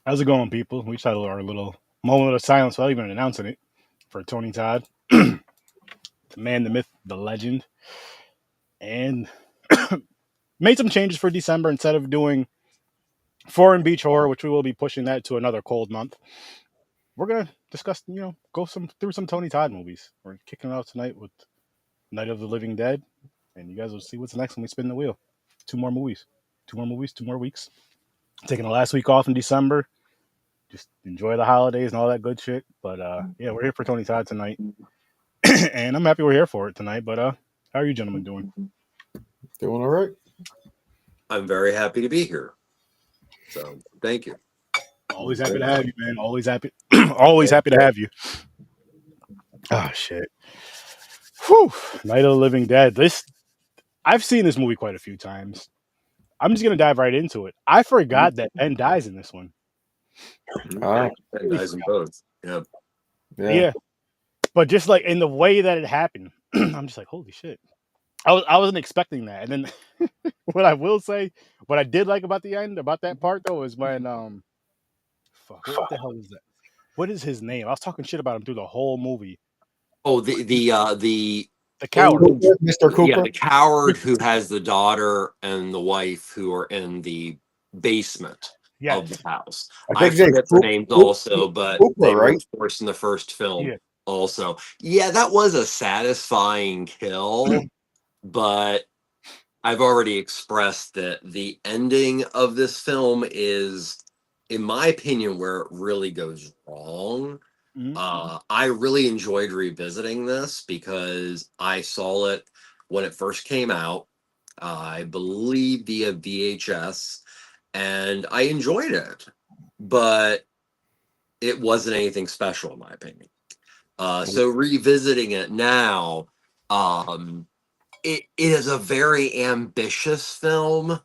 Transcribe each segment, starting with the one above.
How's it going, people? We just had our little moment of silence without even announcing it for Tony Todd, the man, the myth, the legend, and made some changes for December. Instead of doing foreign beach horror, which we will be pushing that to another cold month, we're gonna discuss, go some through some Tony Todd movies. We're kicking it out tonight with Night of the Living Dead, and you guys will see what's next when we spin the wheel. Two more movies, 2 more weeks. Taking the last week off in December. Just enjoy the holidays and all that good shit. But yeah, we're here for Tony Todd tonight. And I'm happy we're here for it tonight. But how are you gentlemen doing? Doing all right. I'm very happy to be here. So thank you. Always happy to have you, man. Always happy, always happy to have you. Oh shit. Whew. Night of the Living Dead. I've seen this movie quite a few times. I'm just gonna dive right into it. I forgot that Ben dies in this one. Ah, And guys in both. Yeah. Yeah. But just like in the way that it happened, I'm just like, holy shit. I wasn't expecting that. And then what I will say, what I did like about the end, about that part though, is when fuck, what the hell is that? What is his name? I was talking shit about him through the whole movie. Oh, the coward. Mr. Cooper. Yeah, the coward who has the daughter and the wife who are in the basement of the house. I forget their names also, but they were of course in the first film. Yeah. Also, yeah, that was a satisfying kill, but I've already expressed that the ending of this film is, in my opinion, where it really goes wrong. I really enjoyed revisiting this because I saw it when it first came out, I believe via VHS, and I enjoyed it, but it wasn't anything special in my opinion. So revisiting it now, it is a very ambitious film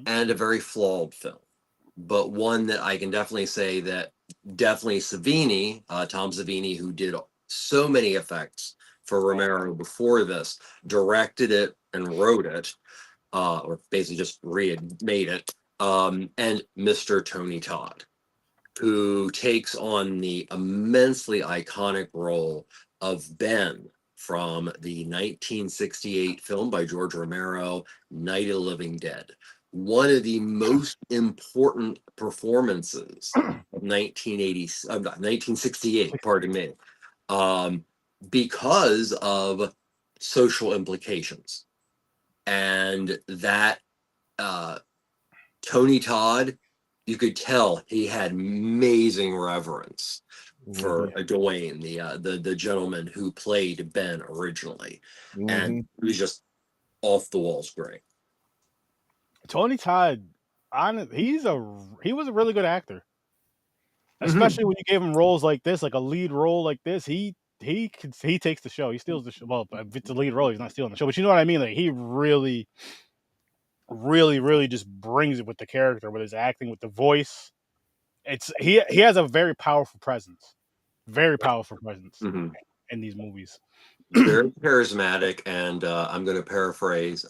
and a very flawed film, but one that I can definitely say that definitely Savini, Tom Savini, who did so many effects for Romero before this, directed it and wrote it, or basically just remade it, and Mr. Tony Todd, who takes on the immensely iconic role of Ben from the 1968 film by George Romero, Night of the Living Dead. One of the most important performances of 1968, pardon me, because of social implications. And that Tony Todd, you could tell he had amazing reverence for Dwayne, the gentleman who played Ben originally, and he was just off the walls great. Tony Todd, he was a really good actor, especially when you gave him roles like this, like a lead role like this. He takes the show. He steals the show. Well, if it's a lead role, he's not stealing the show, but you know what I mean. Like he really, really, really just brings it with the character, with his acting, with the voice. He has a very powerful presence, in these movies. Very charismatic, and I'm going to paraphrase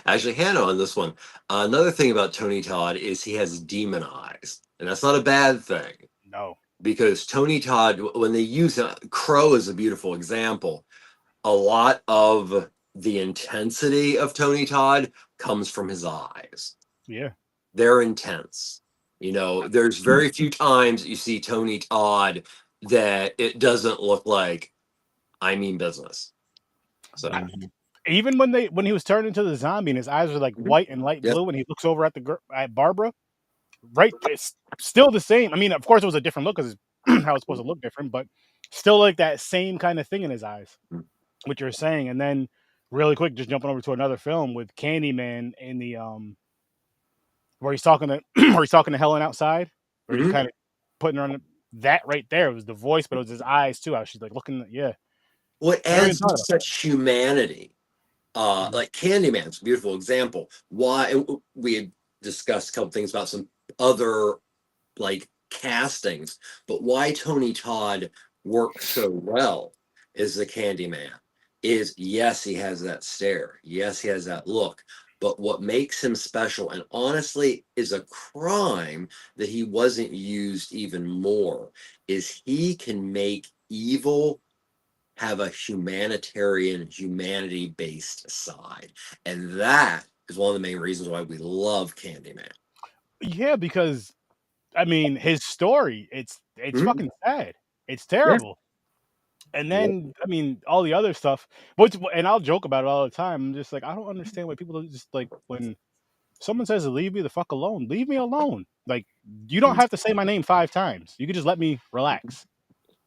actually Hannah on this one. Another thing about Tony Todd is he has demon eyes, and that's not a bad thing. No, because Tony Todd, when they use Crow as a beautiful example, a lot of the intensity of Tony Todd comes from his eyes. Yeah, they're intense. You know, there's very few times you see Tony Todd that it doesn't look like I mean business. So even when he was turned into the zombie and his eyes are like white and light blue, and he looks over at Barbara, right? It's still the same. I mean, of course, it was a different look because how it's supposed to look different, but still like that same kind of thing in his eyes, what you're saying. And then, really quick, just jumping over to another film with Candyman in the where he's talking to Helen outside, where he's kind of putting her on that right there. It was the voice, but it was his eyes too. How she's like looking, yeah. What adds such humanity? Like Candyman's a beautiful example. Why we had discussed a couple things about some other like castings, but why Tony Todd works so well is the Candyman is yes, he has that stare. Yes, he has that look. But what makes him special, and honestly is a crime that he wasn't used even more, is he can make evil have a humanitarian, humanity-based side. And that is one of the main reasons why we love Candyman. Yeah, because I mean, his story, it's Mhm. fucking sad. It's Yeah. terrible. And then, I mean, all the other stuff. And I'll joke about it all the time. I'm just like, I don't understand why people don't just like when someone says to leave me the fuck alone, leave me alone. Like, you don't have to say my name 5 times. You could just let me relax.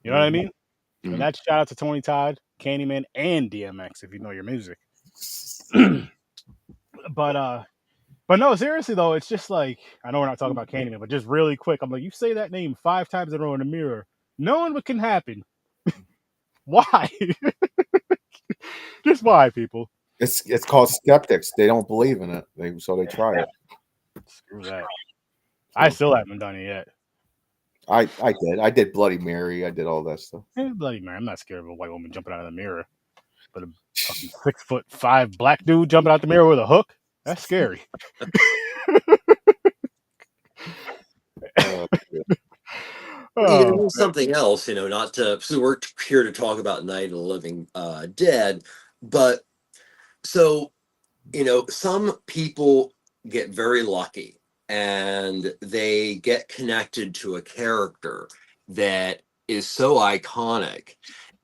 You know what I mean? And Mhm. that's shout out to Tony Todd, Candyman, and DMX if you know your music. But no, seriously though, it's just like I know we're not talking about Candyman, but just really quick, I'm like, you say that name 5 times in a row in the mirror, knowing what can happen. Why? Just why, people? It's called skeptics. They don't believe in it. So they try it. Screw that. I still haven't done it yet. I did. I did Bloody Mary. I did all that stuff. Bloody man, I'm not scared of a white woman jumping out of the mirror, but a fucking 6'5" black dude jumping out the mirror with a hook. That's scary. Yeah. You know, Oh, something else, you know, not to, so we're here to talk about Night of the Living Dead, but so, you know, some people get very lucky and they get connected to a character that is so iconic,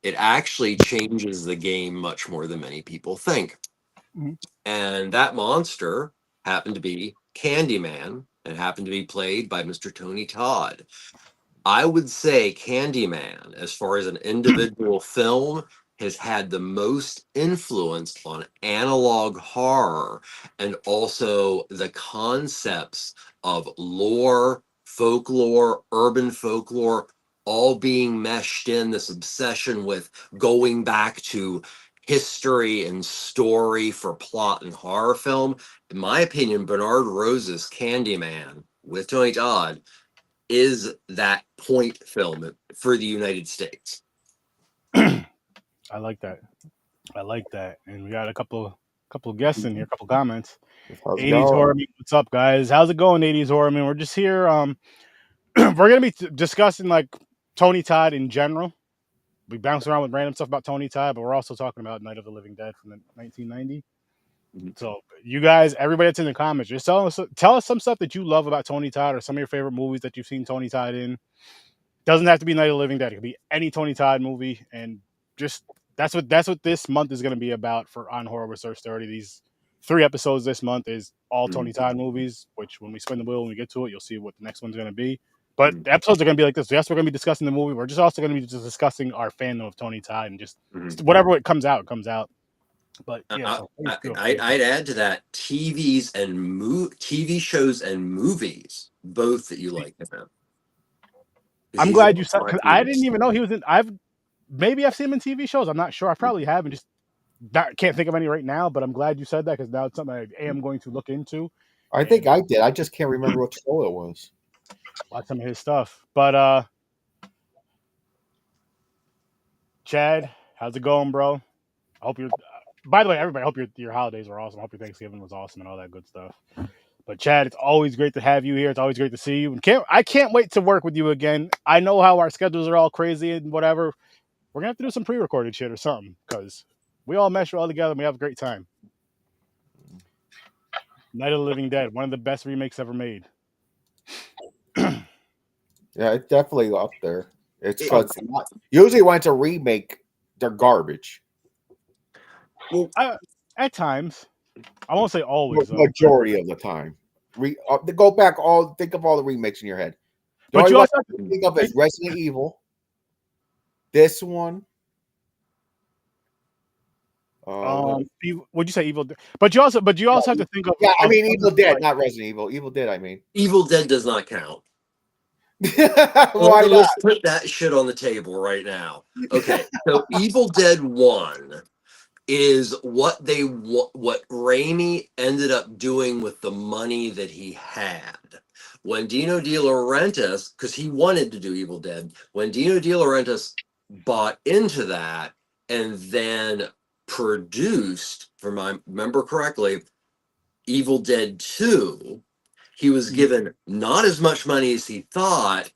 it actually changes the game much more than many people think. Mhm. And that monster happened to be Candyman and happened to be played by Mr. Tony Todd. I would say Candyman, as far as an individual film, has had the most influence on analog horror and also the concepts of lore, folklore, urban folklore, all being meshed in this obsession with going back to history and story for plot and horror film. In my opinion, Bernard Rose's Candyman with Tony Todd is that point film for the United States. I like that. I like that. And we got a couple guests in here, a couple comments. How's it 80s going? horror. What's up, guys? How's it going, 80s horror? We're just here. We're gonna be discussing like Tony Todd in general. We bounce around with random stuff about Tony Todd, but we're also talking about Night of the Living Dead from the 1990. So you guys, everybody that's in the comments, just tell us some stuff that you love about Tony Todd or some of your favorite movies that you've seen Tony Todd in. Doesn't have to be Night of the Living Dead. It could be any Tony Todd movie, and just that's what this month is going to be about for On Horror Research 30. These 3 episodes this month is all Tony Todd movies. Which when we spin the wheel when we get to it, you'll see what the next one's going to be. But the episodes are going to be like this. Yes, we're going to be discussing the movie. We're just also going to be just discussing our fandom of Tony Todd and just whatever it comes out, comes out. But yeah, I'd add to that TV shows and movies, both that you like about. I'm glad you said because I didn't even know he was in. I've seen him in TV shows. I'm not sure. I probably haven't. Just can't think of any right now. But I'm glad you said that because now it's something I am going to look into. I think I did. I just can't remember what show it was. Watch some of his stuff. But Chad, how's it going, bro? I hope you're. By the way, everybody, I hope your holidays were awesome. I hope your Thanksgiving was awesome and all that good stuff. But Chad, it's always great to have you here. It's always great to see you. And I can't wait to work with you again. I know how our schedules are all crazy and whatever. We're gonna have to do some pre-recorded shit or something because we all mesh well together and we have a great time. Night of the Living Dead, one of the best remakes ever made. Yeah, it's definitely up there. It's usually when it's a remake, they're garbage. Well, at times, I won't say always. Majority of the time, go back. Think of all the remakes in your head. But you also have to think of as Resident Evil. This one. Would you say Evil Dead? But you also have to think of. Yeah, I mean Evil Dead, not Resident Evil. Evil Dead, I mean. Evil Dead does not count. Why not? Let's put that shit on the table right now. Okay, so Evil Dead 1 is what Raimi ended up doing with the money that he had. When Dino De Laurentiis, because he wanted to do Evil Dead, when Dino De Laurentiis bought into that and then produced, if I remember correctly, Evil Dead 2, he was given not as much money as he thought,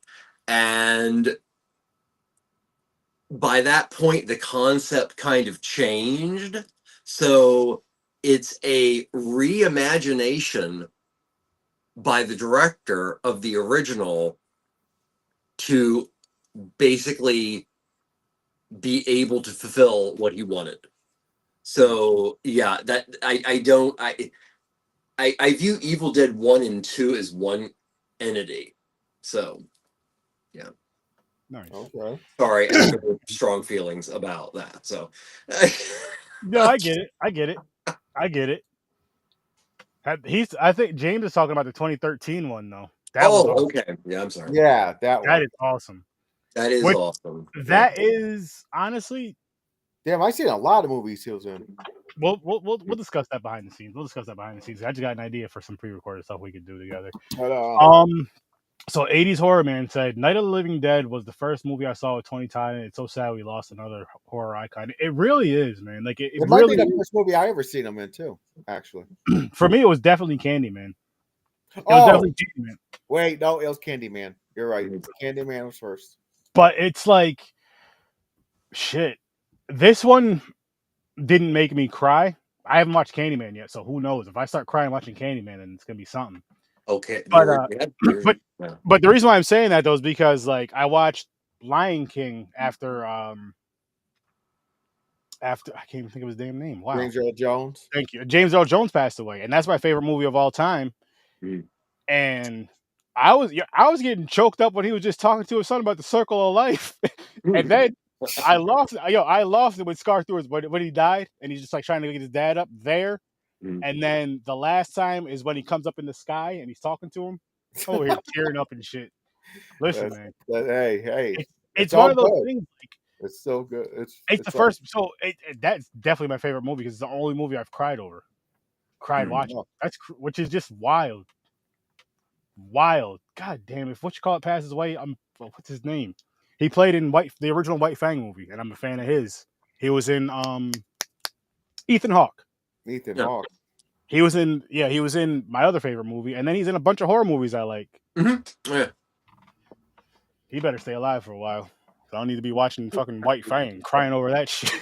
and by that point the concept kind of changed. So it's a reimagination by the director of the original to basically be able to fulfill what he wanted. So yeah, that I view Evil Dead 1 and 2 as one entity. So yeah. Nice. Okay. Sorry, I have very strong feelings about that. So No, I get it. I get it. I get it. I think James is talking about the 2013 one though. That was oh, awesome. okay. Yeah, I'm sorry. Yeah, that That one. is awesome. That is Which, awesome. that is honestly, Damn, I've seen a lot of movies he was in. we'll discuss that behind the scenes. We'll discuss that behind the scenes. I just got an idea for some pre-recorded stuff we could do together. But, So 80s Horror Man said Night of the Living Dead was the first movie I saw with Tony Todd, and it's so sad we lost another horror icon. It really is, man. Like it might really be the first movie I ever seen him in too, actually. for me, it was definitely Candyman. It was Oh, definitely Candyman. wait, no, it was Candyman. You're right. Candyman was first. But it's like shit. This one didn't make me cry. I haven't watched Candyman yet, so who knows? If I start crying watching Candyman, then it's gonna be something. Okay. But Yeah. but the reason why I'm saying that though is because like I watched Lion King after I can't even think of his damn name. Wow. James Earl Jones. Thank you. James Earl Jones passed away, and that's my favorite movie of all time. Mm. And I was getting choked up when he was just talking to his son about the circle of life, and then I lost it when Scar threw his when he died, and he's just like trying to get his dad up there. Mm. And then the last time is when he comes up in the sky and he's talking to him. Oh, he's tearing up and shit. Listen, man. Hey, it's one of those things. Like, it's so good. It's the first. So that's definitely my favorite movie because it's the only movie I've cried over. Watching. Which is just wild. Wild. God damn. If what you call it passes away, what's his name? He played in the original White Fang movie, and I'm a fan of his. He was in Ethan Hawke. Ethan Hawke. He was in my other favorite movie, and then he's in a bunch of horror movies I like. Mm-hmm. Yeah. He better stay alive for a while. I don't need to be watching fucking White Fang crying over that shit.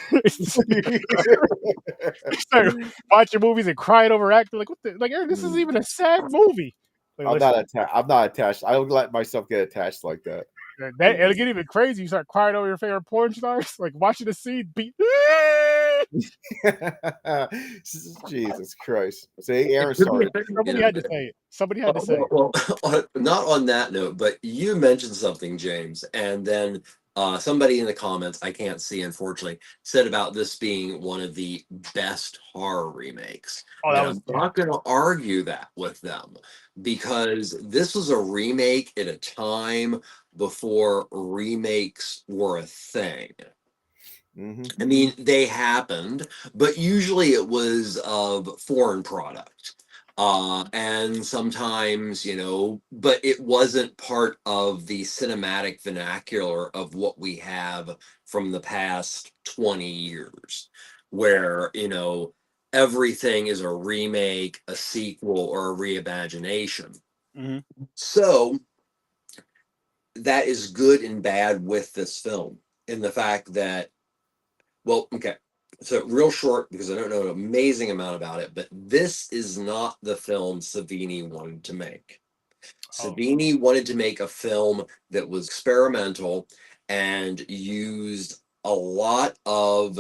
Start watching movies and crying over acting like what the Aaron, this isn't even a sad movie. Like, I'm not attached. I don't let myself get attached like that. It'll get even crazy. You start crying over your favorite porn stars, like watching the scene beat. Jesus Christ! See, Aaron started. Somebody had to say it. Somebody had to say it. Well, not on that note, but you mentioned something, James, and then somebody in the comments, I can't see unfortunately, said about this being one of the best horror remakes. I'm not going to argue that with them because this was a remake at a time before remakes were a thing. Mm-hmm. I mean, they happened, but usually it was of foreign product. And sometimes, but it wasn't part of the cinematic vernacular of what we have from the past 20 years, where, everything is a remake, a sequel, or a reimagination. Mm-hmm. So that is good and bad with this film in the fact that, well, okay. So real short, because I don't know an amazing amount about it, but this is not the film Savini wanted to make. Savini wanted to make a film that was experimental and used a lot of,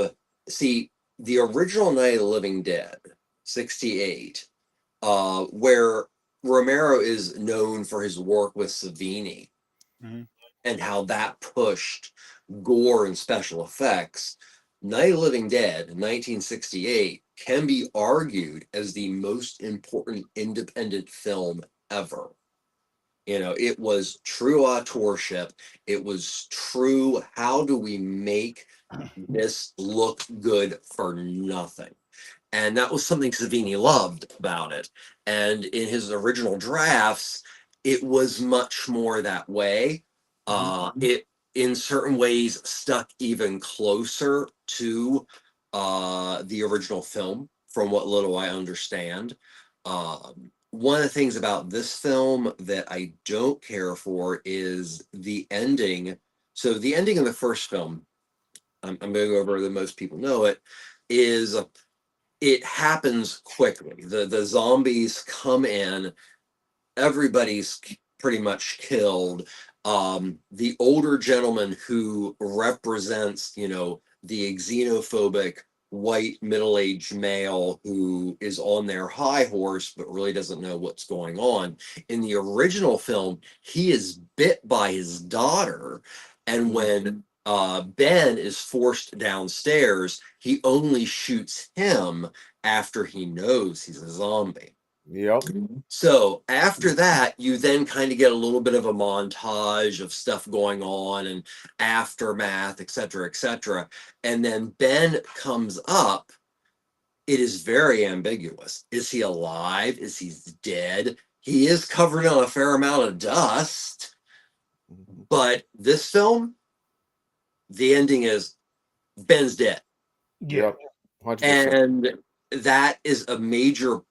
the original Night of the Living Dead, 68, where Romero is known for his work with Savini and how that pushed gore and special effects. Night of the Living Dead, 1968, can be argued as the most important independent film ever. It was true authorship. It was true, how do we make this look good for nothing? And that was something Savini loved about it. And in his original drafts, it was much more that way. It, in certain ways, stuck even closer to the original film, from what little I understand. One of the things about this film that I don't care for is the ending. So the ending of the first film, I'm going to go over that most people know it, is it happens quickly. The zombies come in, everybody's pretty much killed. The older gentleman who represents, the xenophobic white middle-aged male who is on their high horse but really doesn't know what's going on. In the original film, he is bit by his daughter, and when Ben is forced downstairs, he only shoots him after he knows he's a zombie. Yep. So after that, you then kind of get a little bit of a montage of stuff going on and aftermath, et cetera, et cetera. And then Ben comes up. It is very ambiguous. Is he alive? Is he dead? He is covered in a fair amount of dust. But this film, the ending is Ben's dead. Yeah. Yep. 100%. And that is a major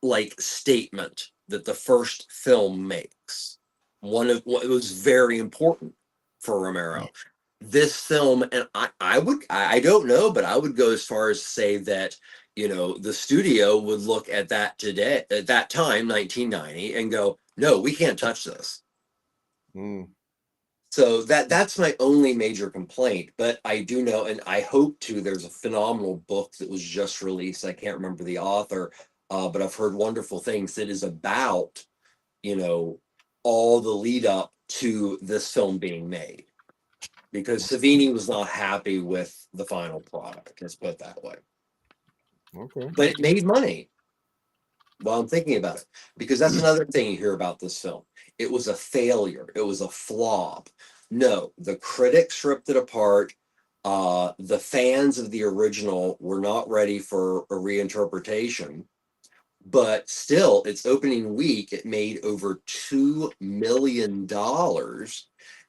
like statement that the first film makes. It was very important for Romero. This film, and I don't know, but I would go as far as to say that, the studio would look at that today, at that time, 1990, and go, no, we can't touch this. So that's my only major complaint. But I do know, and I hope to, there's a phenomenal book that was just released. I can't remember the author, but I've heard wonderful things that is about, all the lead up to this film being made. Because Savini was not happy with the final product, let's put it that way. Okay. But it made money. While I'm thinking about it, because that's another thing you hear about this film. It was a failure. It was a flop. No, the critics ripped it apart. The fans of the original were not ready for a reinterpretation. But still, its opening week, it made over $2 million.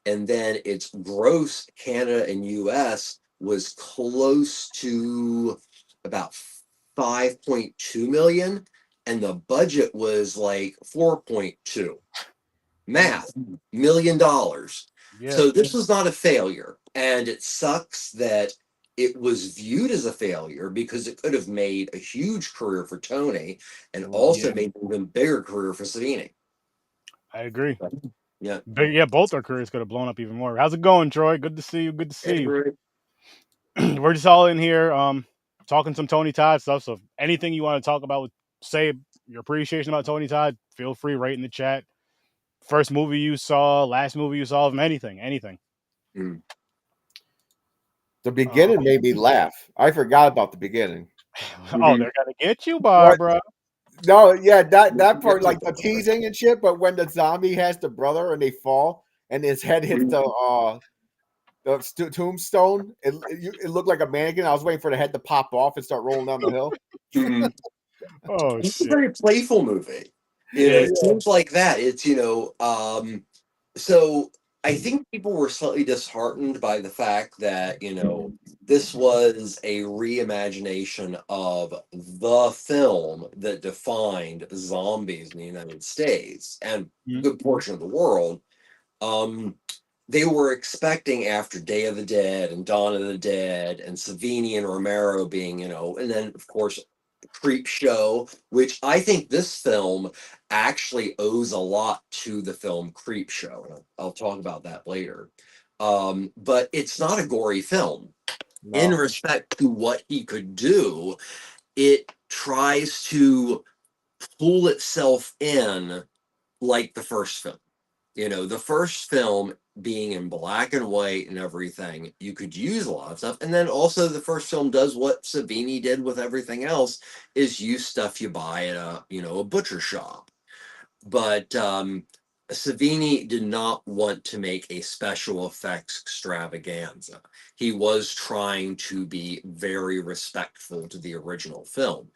And then its gross, Canada and US, was close to about 5.2 million. And the budget was like 4.2. Math, $1 million. Yeah. So this was not a failure. And it sucks that it was viewed as a failure because it could have made a huge career for Tony and also made an even bigger career for Savini. I agree. Yeah. But yeah, both our careers could have blown up even more. How's it going, Troy? Good to see you. Good to see you. We're just all in here talking some Tony Todd stuff. So if anything you want to talk about, say your appreciation about Tony Todd, feel free, right in the chat. First movie you saw, last movie you saw of him, anything. The beginning made me laugh. I forgot about the beginning. Oh, they're gonna get you, Barbara. No, yeah, that part, like the teasing and shit. But when the zombie has the brother and they fall and his head hits the tombstone, it looked like a mannequin. I was waiting for the head to pop off and start rolling down the hill. Oh, it's shit. a very playful movie. It seems like that. It's so I think people were slightly disheartened by the fact that, this was a reimagination of the film that defined zombies in the United States and a good portion of the world. They were expecting, after Day of the Dead and Dawn of the Dead and Savini and Romero being, and then of course Creep Show, which I think this film actually owes a lot to the film Creep Show. And I'll talk about that later. But it's not a gory film. No. In respect to what he could do, it tries to pull itself in like the first film. The first film being in black and white and everything, you could use a lot of stuff. And then also the first film does what Savini did with everything else, is use stuff you buy at a butcher shop. But Savini did not want to make a special effects extravaganza. He was trying to be very respectful to the original film.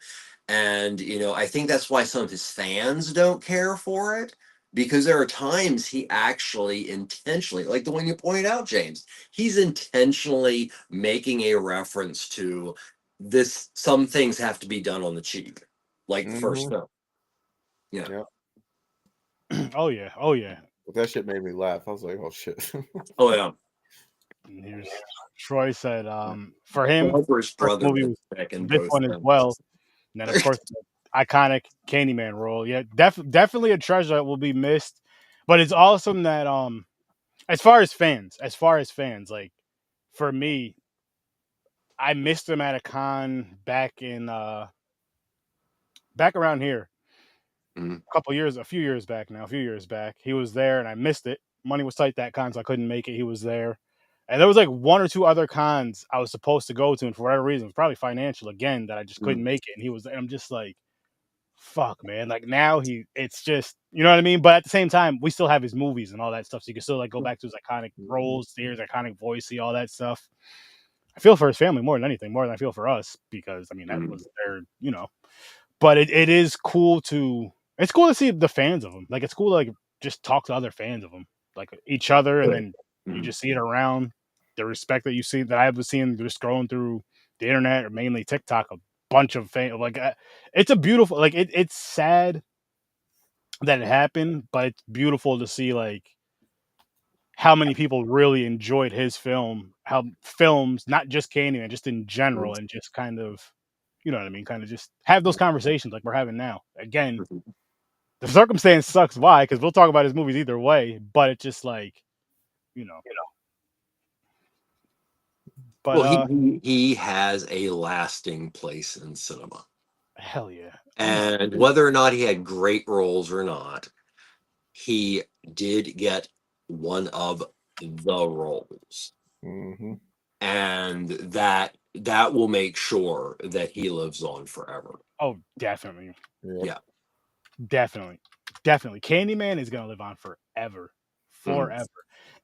And, I think that's why some of his fans don't care for it, because there are times he actually intentionally, like the one you pointed out, James, he's intentionally making a reference to this. Some things have to be done on the cheap. like the first film. Yeah. Yep. Oh yeah. But that shit made me laugh. I was like, oh shit. Oh yeah. And here's Troy said, for him, Harper's first brother movie was was back in this both one as films. well. And then of course the iconic Candyman role. Yeah, definitely a treasure that will be missed. But it's awesome that as far as fans, like for me, I missed him at a con back around here. Mhm. A few years back. He was there and I missed it. Money was tight that con, so I couldn't make it. He was there. And there was like one or two other cons I was supposed to go to, and for whatever reason, it was probably financial again that I just couldn't make it. And he was there. I'm just like, fuck, man. Like now it's just, you know what I mean? But at the same time, we still have his movies and all that stuff. So you can still like go back to his iconic roles, hear his iconic voice, see all that stuff. I feel for his family more than anything, more than I feel for us, because I mean that was their, you know. But it is cool to see the fans of him. Like it's cool to like just talk to other fans of him, like each other, and then you just see it around. The respect that you see that I was seeing just scrolling through the internet or mainly TikTok, a bunch of fans. Like it's a beautiful, like it's sad that it happened, but it's beautiful to see like how many people really enjoyed his film, how films, not just Candyman, just in general, and just kind of, you know what I mean, kind of just have those conversations like we're having now. Again, the circumstance sucks. Why? Because we'll talk about his movies either way, but it's just like, you know. But Well, he has a lasting place in cinema. hell yeah. And whether or not he had great roles or not, he did get one of the roles. Mm-hmm. And that will make sure that he lives on forever. Oh, definitely. Yeah. Definitely. Candyman is gonna live on forever.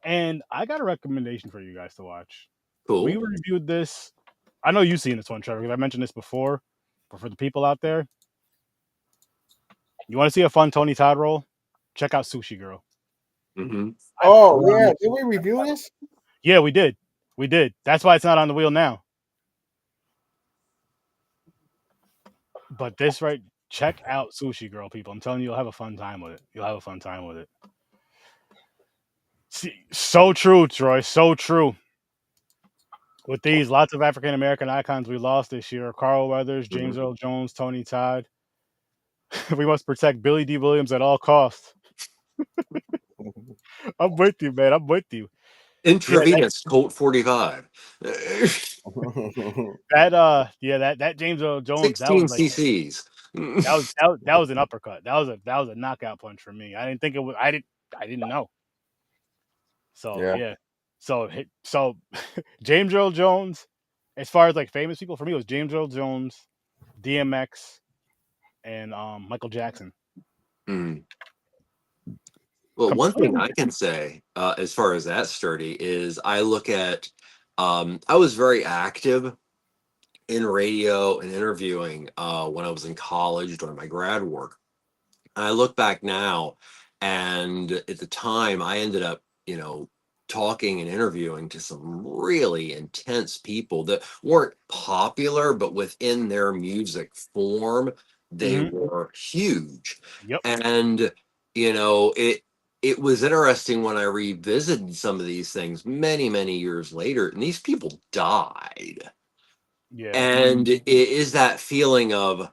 And I got a recommendation for you guys to watch. Cool. We reviewed this. I know you've seen this one, Trevor, because I mentioned this before. But for the people out there, you want to see a fun Tony Todd role? Check out Sushi Girl. Mm-hmm. Oh yeah, did we review this? Yeah, we did. That's why it's not on the wheel now. But this right, check out Sushi Girl, people. I'm telling you, you'll have a fun time with it. See, so true, Troy. So true. With these, lots of African American icons we lost this year: Carl Weathers, James Earl Jones, Tony Todd. We must protect Billy D. Williams at all costs. I'm with you, man. I'm with you. Intravenous Colt 45. That James Earl Jones, 16 cc's. that was an uppercut. That was a knockout punch for me. I didn't think it was. I didn't know. So yeah. So James Earl Jones, as far as like famous people, for me it was James Earl Jones, DMX, and Michael Jackson. Well, one thing I can say as far as that sturdy is I look at I was very active in radio and interviewing when I was in college during my grad work. And I look back now, and at the time I ended up, talking and interviewing to some really intense people that weren't popular, but within their music form, they were huge. Yep. And, it was interesting when I revisited some of these things many, many years later, and these people died. Yeah. And it is that feeling of,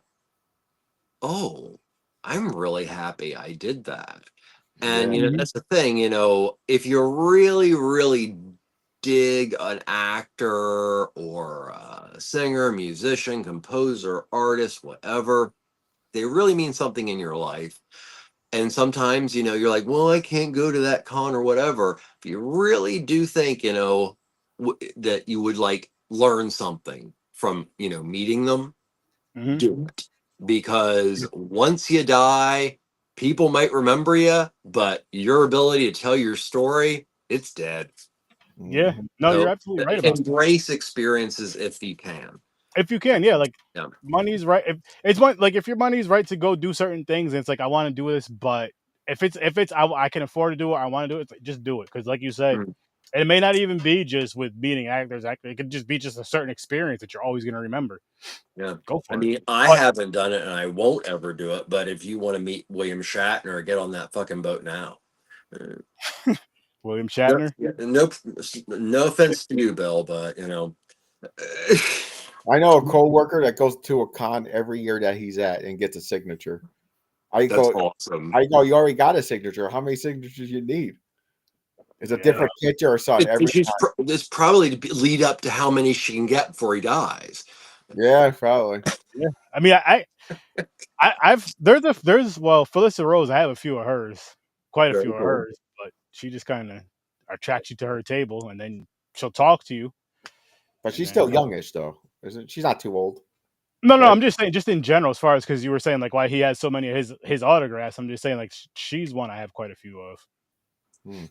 oh, I'm really happy I did that. And that's the thing, if you really, really dig an actor or a singer, musician, composer, artist, whatever, they really mean something in your life. And sometimes, you're like, well, I can't go to that con or whatever. If you really do think, that you would like learn something from, meeting them, do it. Because once you die, people might remember you, but your ability to tell your story, it's dead. Yeah. No, So you're absolutely right about that. embrace experiences if you can. If you can, yeah, like money's right. If your money's right to go do certain things, and it's like I want to do this, but if it's I can afford to do it, I want to do it, just do it. Because like you said, And it may not even be just with meeting actors. It could just be just a certain experience that you're always going to remember. Yeah. Go for I it. mean, I But haven't done it and I won't ever do it. But if you want to meet William Shatner, get on that fucking boat now. William No, Shatner. no offense to you, Bill, but you know, I know a coworker that goes to a con every year that he's at and gets a signature. I that's go, awesome. you already got a signature. How many signatures you need? It's a Yeah. different picture or something every time. This probably to lead up to how many she can get before he dies. Yeah, probably. Yeah. I mean, I've there's well, Felissa Rose. I have a few of hers, quite a Very few of cool. hers, but she just kind of attracts you to her table, and then she'll talk to you. But And she's then still youngish, though, isn't she's not too old, no, right? I'm just saying, just in general, as far as because you were saying like why he has so many of his autographs. I'm just saying like she's one I have quite a few of. Hmm.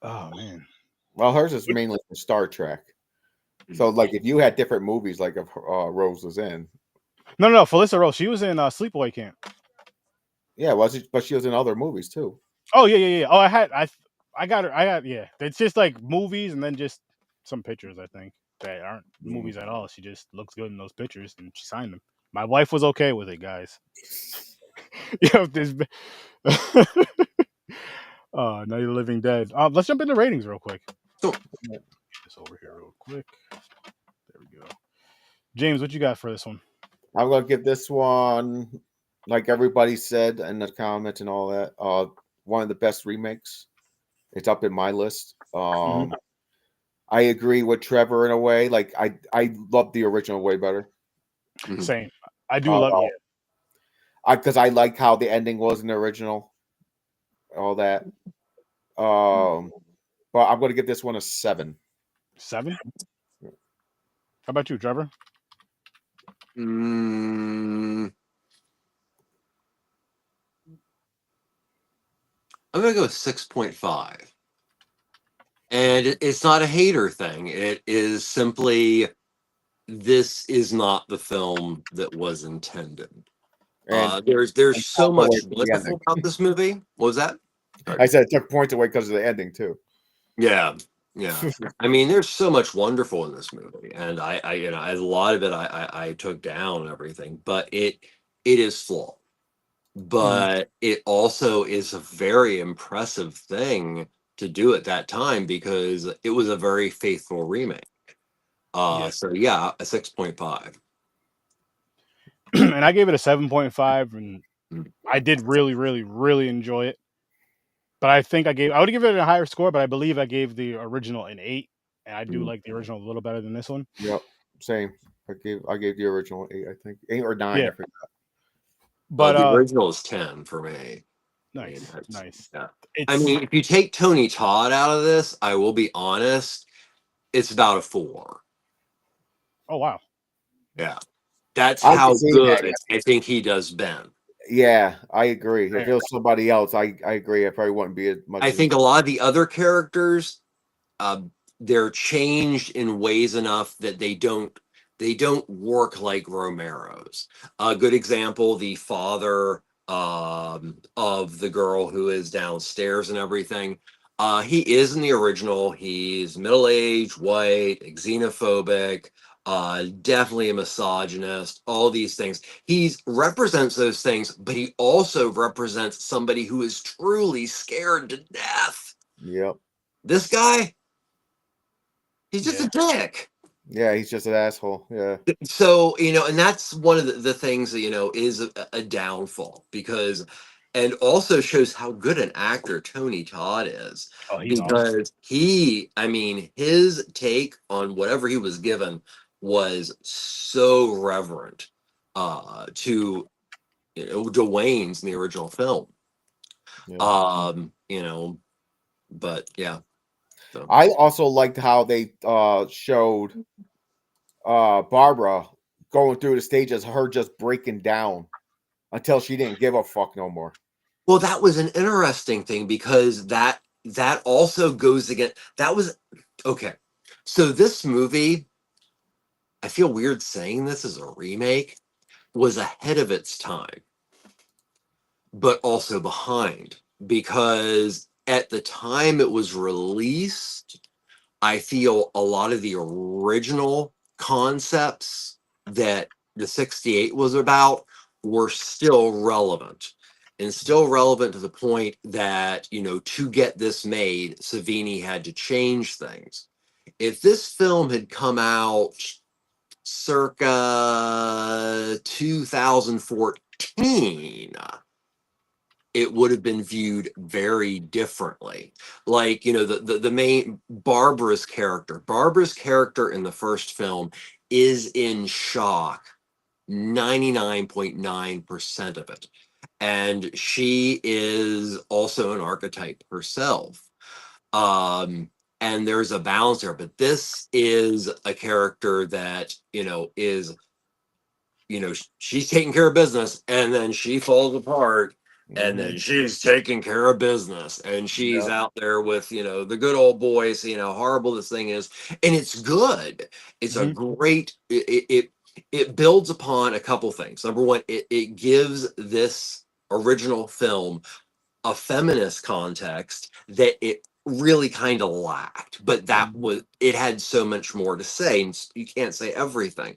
Oh man. Well, hers is mainly for Star Trek. So, like, if you had different movies, like if Rose was in, No, Felissa Rose. She was in Sleepaway Camp. yeah, was it? But she was in other movies too. Oh yeah. Oh, I got her. I got yeah. It's just like movies and then just some pictures. I think that aren't movies at all. She just looks good in those pictures and she signed them. My wife was okay with it, guys. Yeah, this. Now you're living dead. Let's jump into ratings real quick. So, Get this over here real quick. There we go. James, what you got for this one? I'm gonna give this one, like everybody said in the comments and all that, one of the best remakes. It's up in my list. I agree with Trevor in a way. Like I love the original way better. Same. I do love it. Because I like how the ending was in the original. All that. But I'm gonna give this one a 7. 7. How about you, Trevor? I'm gonna go with 6.5. And it's not a hater thing. It is simply this is not the film that was intended. And There's so much away from the ending. wonderful about this movie. What was that? I said it took points away because of the ending too. Yeah. I mean, there's so much wonderful in this movie, and I you know, a lot of it I took down and everything, but it is flawed. But it also is a very impressive thing to do at that time because it was a very faithful remake. So yeah, a 6.5. And I gave it a 7.5, and I did really enjoy it. But I think I would give it a higher score, but I believe I gave the original an 8, and I do like the original a little better than this one. Yep, same. I gave the original 8, I think 8 or 9. Yeah. I forgot. But The original is 10 for me. nice. Yeah. It's, I mean, if you take Tony Todd out of this, I will be honest, it's about a 4. oh wow. Yeah. That's I can how see good that. I think he does Ben. Yeah, I agree. If Fair. it was somebody else, I agree. I probably wouldn't be as much. I think a lot of the other characters, they're changed in ways enough that they don't work like Romero's. A good example, the father of the girl who is downstairs and everything. He is in the original. He's middle-aged, white, xenophobic, definitely a misogynist, all these things. He represents those things, but he also represents somebody who is truly scared to death. Yep. This guy, he's just a dick. Yeah, he's just an asshole. Yeah. So, and that's one of the things that, is a downfall because, and also shows how good an actor Tony Todd is. Oh, he's because his take on whatever he was given was so reverent to Dwayne's in the original film. But yeah. So. I also liked how they showed Barbara going through the stages, her just breaking down until she didn't give a fuck no more. Well, that was an interesting thing because that also goes against that was okay. So this movie, I feel weird saying this as a remake, was ahead of its time, but also behind because at the time it was released, I feel a lot of the original concepts that the 68 was about were still relevant. And still relevant to the point that, you know, to get this made, Savini had to change things. If this film had come out circa 2014, it would have been viewed very differently. Like, you know, the main Barbara's character in the first film is in shock 99.9% of it. And she is also an archetype herself. And there's a balance there, but this is a character that, you know, is, you know, she's taking care of business and then she falls apart and then she's taking care of business and she's out there with, you know, the good old boys, you know, horrible this thing is. And it's good. It's a great, it builds upon a couple things. Number one, it gives this original film a feminist context that it really kind of lacked, but that was, it had so much more to say, and you can't say everything.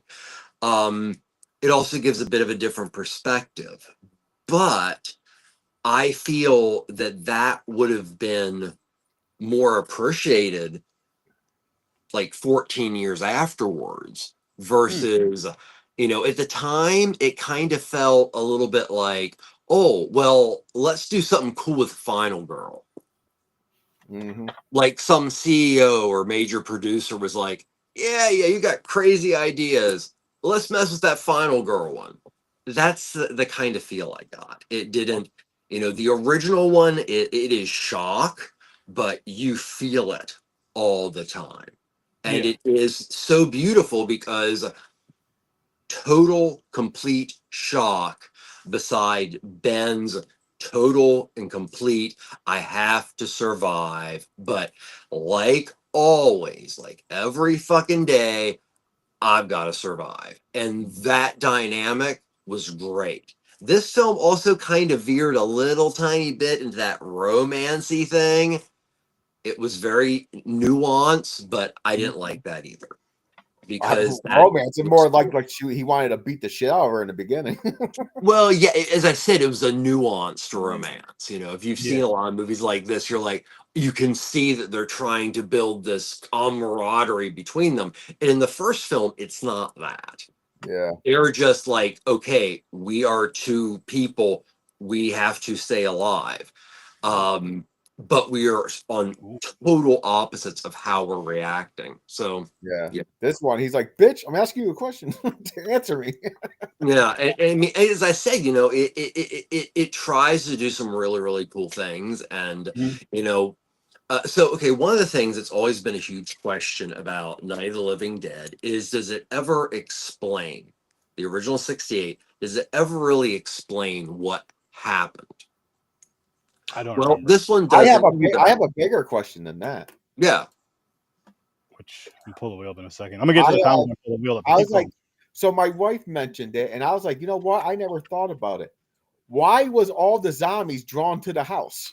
It also gives a bit of a different perspective, but I feel that that would have been more appreciated like 14 years afterwards versus, you know, at the time it kind of felt a little bit like, oh, well, let's do something cool with Final Girl. Like some CEO or major producer was like, yeah, you got crazy ideas. Let's mess with that Final Girl one. That's the kind of feel I got. It didn't, you know, the original one, it is shock, but you feel it all the time. And it is so beautiful because total, complete shock beside Ben's total and complete, I have to survive. But like always, like every fucking day, I've got to survive. And that dynamic was great. This film also kind of veered a little tiny bit into that romancy thing. It was very nuanced, but I didn't like that either. Because romance and more like he wanted to beat the shit out of her in the beginning. Well, yeah, as I said, it was a nuanced romance. You know, if you've seen a lot of movies like this, you're like, you can see that they're trying to build this camaraderie between them. And in the first film, it's not that. Yeah. They're just like, okay, we are two people. We have to stay alive. But we are on total opposites of how we're reacting. So yeah. This one, he's like, bitch, I'm asking you a question. Answer me. Yeah, and I mean, as I said, you know, it tries to do some really, really cool things. And you know, so okay, one of the things that's always been a huge question about Night of the Living Dead is, does it ever explain the original 68? Does it ever really explain what happened? I don't Well, remember. this one doesn't. I have a bigger question than that. Yeah. Which you pull the wheel up in a second. I'm gonna get to the comments and pull the wheel up. I was like, so my wife mentioned it, and I was like, you know what? I never thought about it. Why was all the zombies drawn to the house?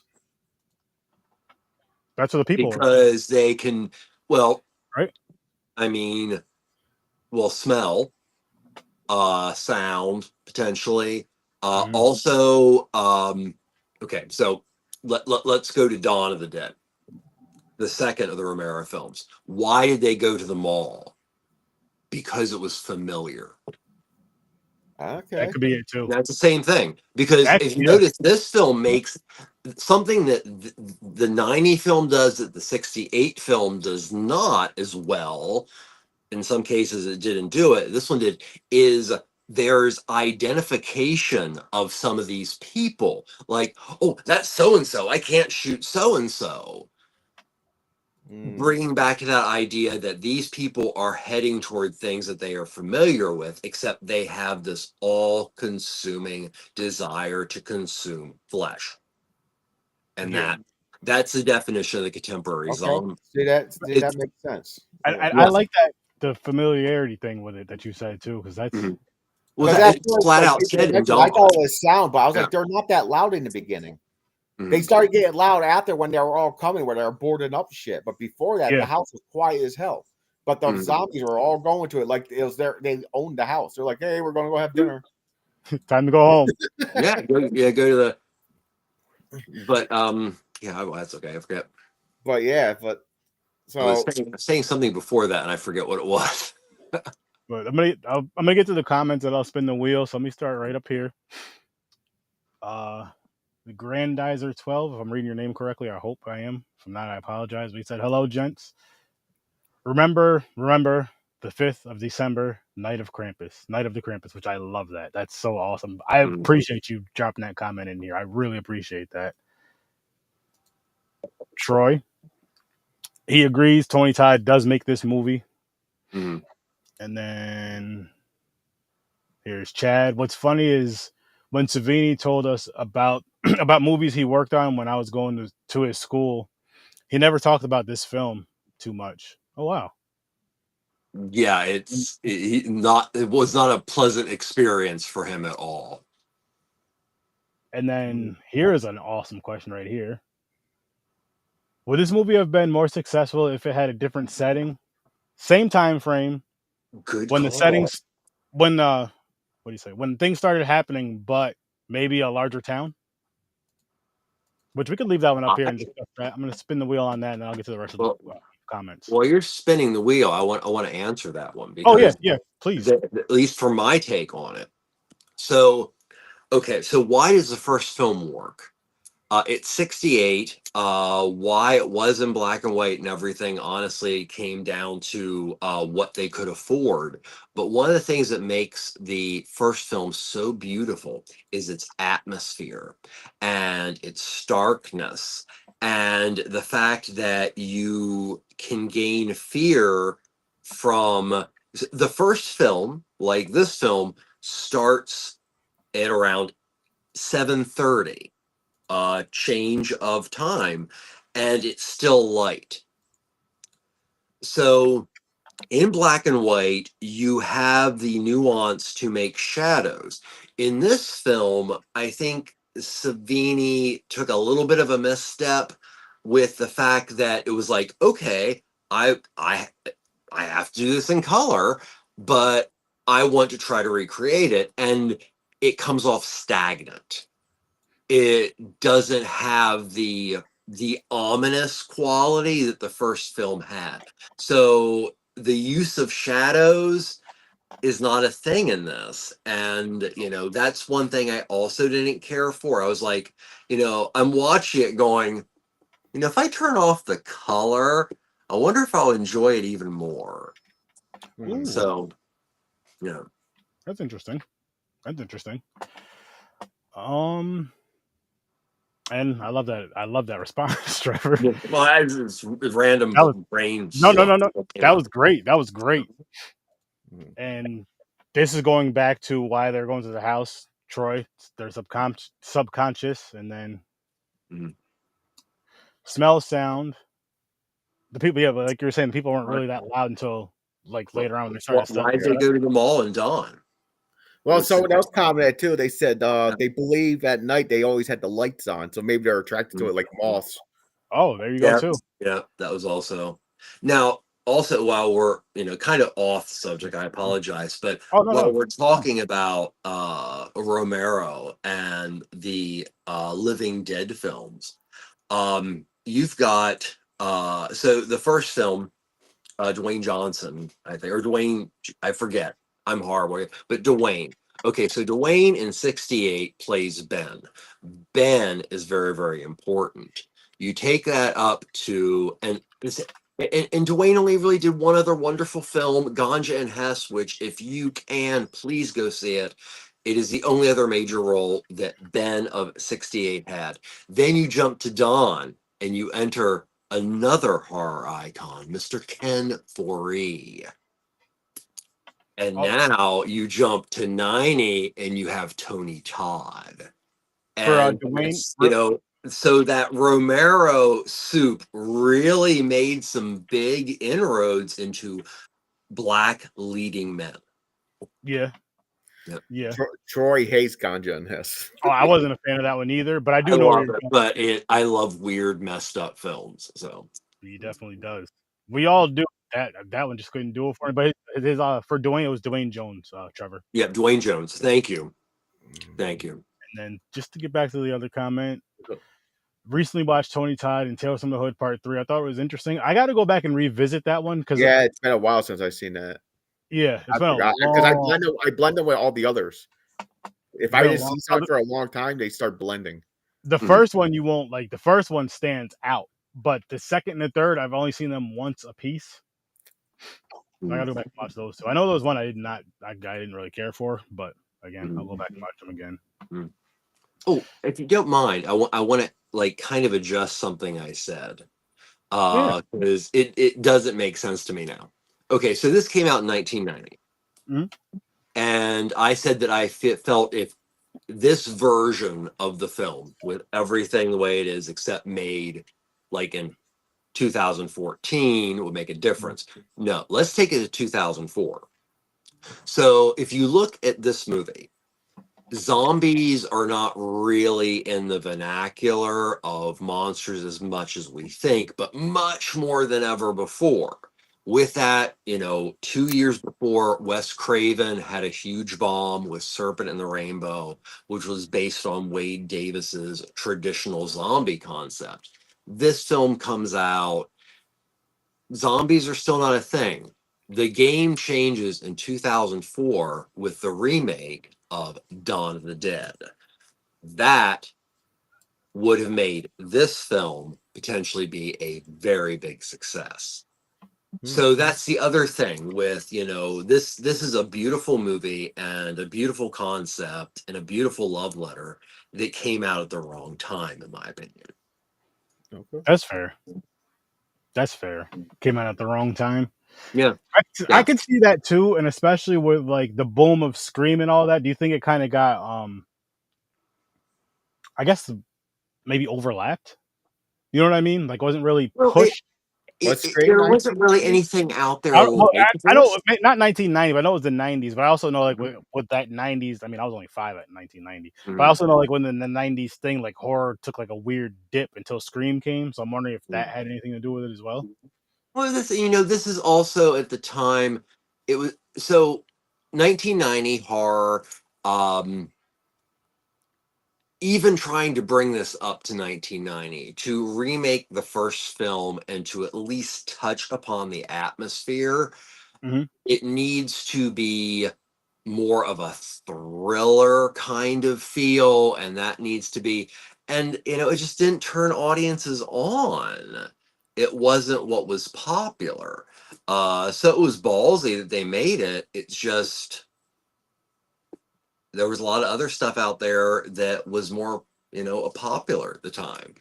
That's what the people because they can, well, right? I mean, well, smell, sound potentially. Also, okay, so let's go to Dawn of the Dead, the second of the Romero films. Why did they go to the mall? Because it was familiar. Okay, that could be it too. That's the same thing. Because if you notice, this film makes something that the 90 film does that the 68 film does not as well. In some cases, it didn't do it. This one did. Is there's identification of some of these people, like, oh, that's so and so. I can't shoot so and so. Bringing back to that idea that these people are heading toward things that they are familiar with, except they have this all-consuming desire to consume flesh, and that's the definition of the contemporary zombie. See that makes sense. I like that, the familiarity thing with it that you said too, because that's well, that's flat out said in Dawn. I thought it was sound, but I was like, they're not that loud in the beginning. They started getting loud after when they were all coming, where they were boarding up shit. But before that, Yeah. the house was quiet as hell. But the zombies were all going to it like it was their. They owned the house. They're like, "Hey, we're going to go have dinner." Time to go home. Yeah, go to the. But yeah, well, that's okay. I forget. But yeah, but I was so saying something before that, and I forget what it was. But I'm gonna get to the comments, and I'll spin the wheel. So let me start right up here. The Grandizer 12. If I'm reading your name correctly, I hope I am. If I'm not, I apologize. We said hello, gents. Remember the 5th of December, night of the Krampus, which I love that. That's so awesome. I appreciate you dropping that comment in here. I really appreciate that. Troy, he agrees. Tony Todd does make this movie. Mm-hmm. And then here's Chad. What's funny is when Savini told us about about movies he worked on when I was going to his school, he never talked about this film too much. Oh wow. Yeah, it was not a pleasant experience for him at all. And then here is an awesome question right here. Would this movie have been more successful if it had a different setting, same time frame, Good when call. the settings, when what do you say, when things started happening, but maybe a larger town? Which we could leave that one up here and discuss that. I'm going to spin the wheel on that, and then I'll get to the rest of the comments. While you're spinning the wheel, I want to answer that one because Oh yeah, please. At least for my take on it. So, okay, so why does the first film work? It's 68. Why it was in black and white and everything honestly came down to what they could afford. But one of the things that makes the first film so beautiful is its atmosphere and its starkness and the fact that you can gain fear from the first film, like this film, starts at around 7:30 change of time, and it's still light. So in black and white, you have the nuance to make shadows. In this film, I think Savini took a little bit of a misstep with the fact that it was like, okay, I have to do this in color, but I want to try to recreate it, and it comes off stagnant. It doesn't have the ominous quality that the first film had. So the use of shadows is not a thing in this. And, that's one thing I also didn't care for. I was like, I'm watching it going, if I turn off the color, I wonder if I'll enjoy it even more. Ooh, So, that's interesting. And I love that. I love that response, Trevor. well, it's random brain. No. That was great. And this is going back to why they're going to the house, Troy. They're subconscious, and then smell, sound. The people, yeah, but like you were saying, people weren't really that loud until like later on when they started. Why did they go to the mall and dawn? Well, someone else commented too. They said they believe at night they always had the lights on, so maybe they're attracted to it like moths. Oh, there you go too. Yeah, that was also. Now, also, while we're kind of off subject, I apologize, but while we're talking about Romero and the Living Dead films, you've got so the first film, Dwayne Johnson, I think, or Dwayne, I forget. I'm horrible, but Dwayne. Okay, so Dwayne in 68 plays Ben. Ben is very, very important. You take that up to, and Dwayne only really did one other wonderful film, Ganja and Hess, which if you can, please go see it. It is the only other major role that Ben of 68 had. Then you jump to Dawn and you enter another horror icon, Mr. Ken Foree. And now you jump to 90 and you have Tony Todd. And, Dwayne, so that Romero soup really made some big inroads into black leading men. Yeah. Yeah. Troy hates ganja in this. Oh, I wasn't a fan of that one either, but I I do know where love you're it, going. but I love weird, messed up films. So He definitely does. We all do. That one just couldn't do it for him. But his for Dwayne, it was Dwayne Jones, Trevor. yeah, Dwayne Jones. Thank you. And then just to get back to the other comment, recently watched Tony Todd and Tales from the Hood Part 3. I thought it was interesting. I got to go back and revisit that one because Yeah, it's been a while since I've seen that. yeah, it's I been a forgot because long. I blend them with all the others. If It's I been a just long. see something for a long time, they start blending. The first one you won't like. The first one stands out, but the second and the third, I've only seen them once a piece. So I got to go back and watch those two. I know those one I didn't really care for, but again, I'll go back and watch them again. Oh, if you don't mind, I want to like kind of adjust something I said Yeah. because it doesn't make sense to me now. Okay, so this came out in 1990, and I said that I felt if this version of the film with everything the way it is except made like in 2014 would make a difference. No, let's take it to 2004. So if you look at this movie, zombies are not really in the vernacular of monsters as much as we think, but much more than ever before. With that, 2 years before, Wes Craven had a huge bomb with Serpent and the Rainbow, which was based on Wade Davis's traditional zombie concept. This film comes out, zombies are still not a thing. The game changes in 2004 with the remake of Dawn of the Dead. That would have made this film potentially be a very big success. So that's the other thing with, this is a beautiful movie and a beautiful concept and a beautiful love letter that came out at the wrong time, in my opinion. Okay. That's fair. That's fair. Came out at the wrong time. Yeah. I could see that too, and especially with like the boom of Scream and all that. Do you think it kind of got I guess maybe overlapped? You know what I mean? Like wasn't really Well, pushed. there wasn't really anything out there like I know this. not 1990, but I know it was the 90s. But I also know like with that 90s. I mean, I was only 5 at 1990, but I also know like when the 90s thing, like horror took like a weird dip until Scream came. So I'm wondering if that had anything to do with it as well. Well, this is also at the time. It was so 1990 horror. Even trying to bring this up to 1990 to remake the first film and to at least touch upon the atmosphere, it needs to be more of a thriller kind of feel, and that needs to be, and it just didn't turn audiences on. It wasn't what was popular. So it was ballsy that they made it. It's just there was a lot of other stuff out there that was more, popular at the time.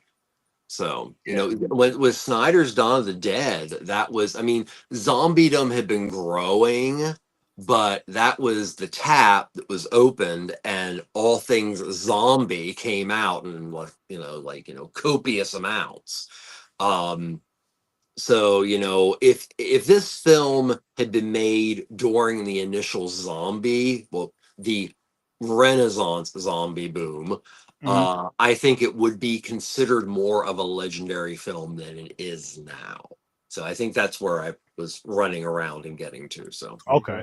So, with Snyder's Dawn of the Dead, that was, I mean, zombiedom had been growing, but that was the tap that was opened and all things zombie came out in copious amounts. So, if this film had been made during the initial the Renaissance zombie boom, I think it would be considered more of a legendary film than it is now. So I think that's where I was running around and getting to. So Okay.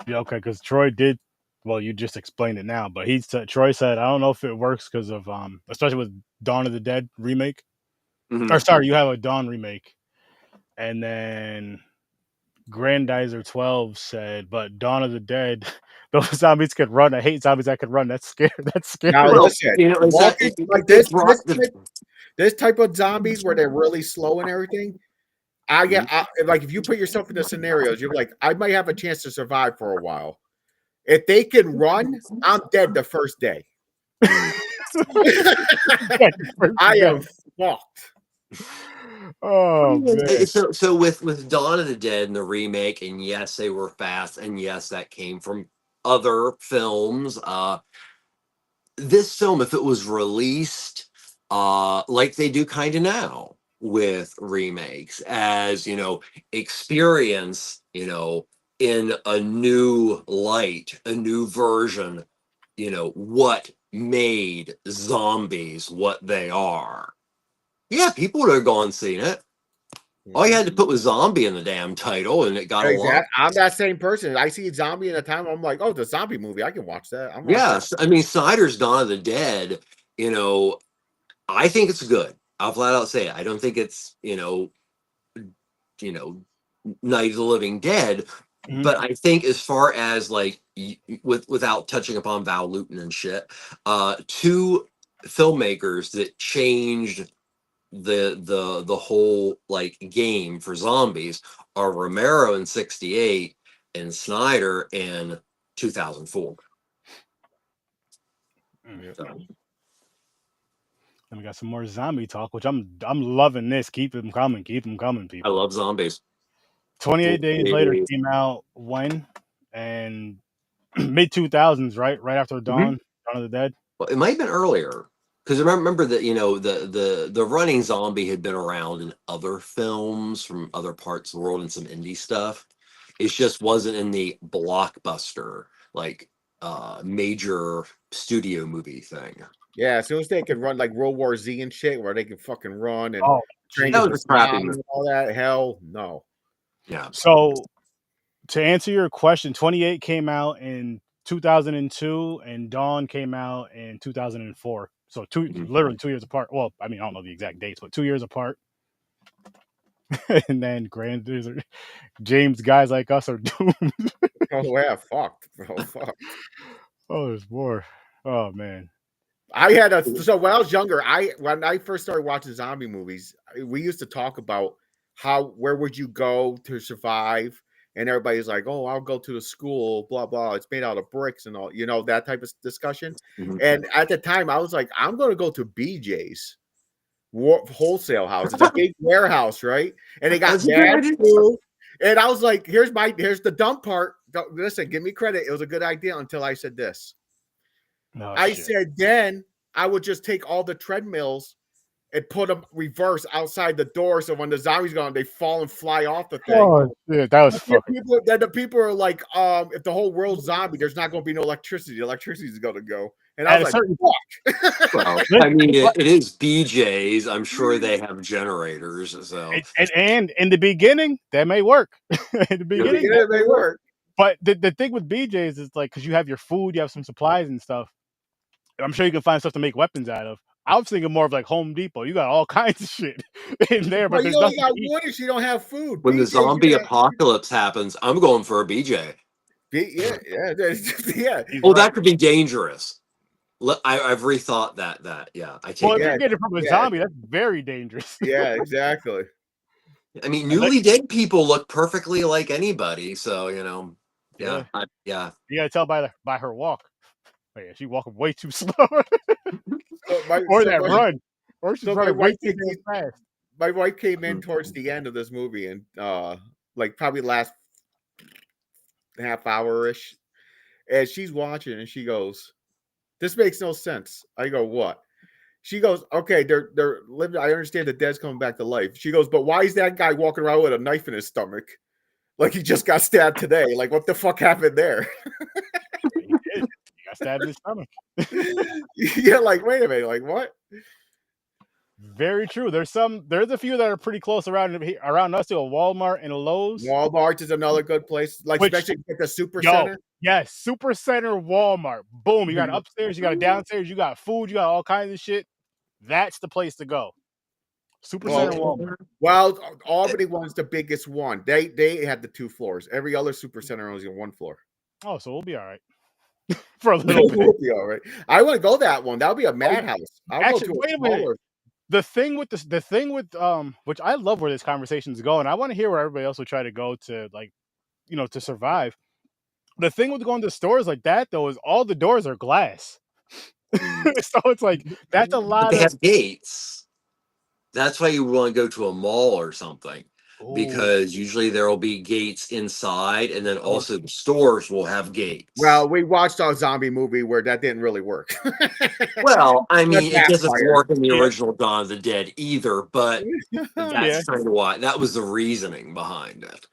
Yeah, okay, because Troy did. Well, you just explained it now, but Troy said I don't know if it works because of especially with Dawn of the Dead remake. Or sorry, you have a Dawn remake, and then Grandizer 12 said, but Dawn of the Dead, those zombies could run. I hate zombies that could run. That's scary. That's scary. Now listen, like this type of zombies where they're really slow and everything. Like if you put yourself in the scenarios, you're like, I might have a chance to survive for a while. If they can run, I'm dead the first day. I am fucked. Oh man. So with Dawn of the Dead and the remake, and yes, they were fast, and yes, that came from other films. This film, if it was released like they do kind of now with remakes, as experience, in a new light, a new version, what made zombies what they are. Yeah, people would have gone and seen it. All you had to put was zombie in the damn title and it got a lot. I'm that same person. I see a zombie in a time, I'm like, oh, it's a zombie movie. I can watch that. Yes, I mean Snyder's Dawn of the Dead, I think it's good. I'll flat out say it. I don't think it's, Night of the Living Dead, but I think as far as like without touching upon Val Lewton and shit, two filmmakers that changed the whole like game for zombies are Romero in '68 and Snyder in 2004. So. And we got some more zombie talk, which I'm loving this. Keep them coming, people. I love zombies. 28 Days Later came out when? And mid 2000s, right? Right after Dawn of the Dead. Well, it might have been earlier. Because remember that the running zombie had been around in other films from other parts of the world and some indie stuff. It just wasn't in the blockbuster like major studio movie thing. Yeah, as soon as they can run like World War Z and shit, where they can fucking run and train that was crappy and all that. Hell no. Yeah. So to answer your question, 28 came out in 2002 and Dawn came out in 2004. So literally 2 years apart. Well, I mean, I don't know the exact dates, but 2 years apart. And then James guys like us are doomed. Oh yeah, fucked. Oh fuck. Oh, there's more. Oh man. So when I was younger, when I first started watching zombie movies, we used to talk about where would you go to survive, and everybody's like, oh, I'll go to the school, blah blah, it's made out of bricks and all, that type of discussion. And at the time I was like, I'm going to go to BJ's wholesale house. It's a big warehouse, right? And they got bad food. And I was like, here's the dumb part. Listen, give me credit, it was a good idea until I said this. I said then I would just take all the treadmills and put them reverse outside the door, so when the zombies go on, they fall and fly off the thing. Oh, yeah, that was fucking. Then the people are like, if the whole world's zombie, there's not going to be no electricity. The electricity is going to go. And I was like, fuck. Well, I mean, it is BJ's. I'm sure they have generators. So and in the beginning, that may work. In the beginning, that may work. But the thing with BJ's is like, because you have your food, you have some supplies and stuff. I'm sure you can find stuff to make weapons out of. I was thinking more of like Home Depot. You got all kinds of shit in there, but you only got wood if you don't have food. When the zombie apocalypse happens, I'm going for a BJ. Yeah. Well, that could be dangerous. I've rethought that. Yeah, I take. Well, if you get it from a zombie, that's very dangerous. Yeah, exactly. I mean, newly dead people look perfectly like anybody, so yeah. You gotta tell by her walk. Oh, yeah, she's walking way too slow. Run. Or she's running way too fast. My wife came in towards the end of this movie and like probably last half hour-ish. And she's watching and she goes, this makes no sense. I go, what? She goes, okay, they're living. I understand the dead's coming back to life. She goes, but why is that guy walking around with a knife in his stomach? Like he just got stabbed today. Like, what the fuck happened there? He did. He got stabbed in his stomach. Yeah, like, wait a minute, like what? Very true. There's a few that are pretty close around us too. A Walmart and a Lowe's. Walmart is another good place. Like, especially at the Super Center. Yes, Super Center, Walmart. Boom. You got upstairs, you got downstairs, you got food, you got all kinds of shit. That's the place to go. Super Center, Walmart. Well, Albany one's the biggest one. They have the 2 floors. Every other Super Center only has 1 floor. Oh, so we'll be all right. For a little bit. We'll be all right. I want to go that one. That'll be a madhouse. Actually, wait a minute. The thing with which I love where this conversation is going. I want to hear where everybody else would try to go to, like, to survive. The thing with going to stores like that, though, is all the doors are glass. So it's like, that's a lot. But they have gates. That's why you want to go to a mall or something. Ooh. Because usually there will be gates inside, and then also the stores will have gates. Well, we watched a zombie movie where that didn't really work. Well, I mean, it doesn't work in the original Dawn of the Dead either, but that's kind of why. That was the reasoning behind it.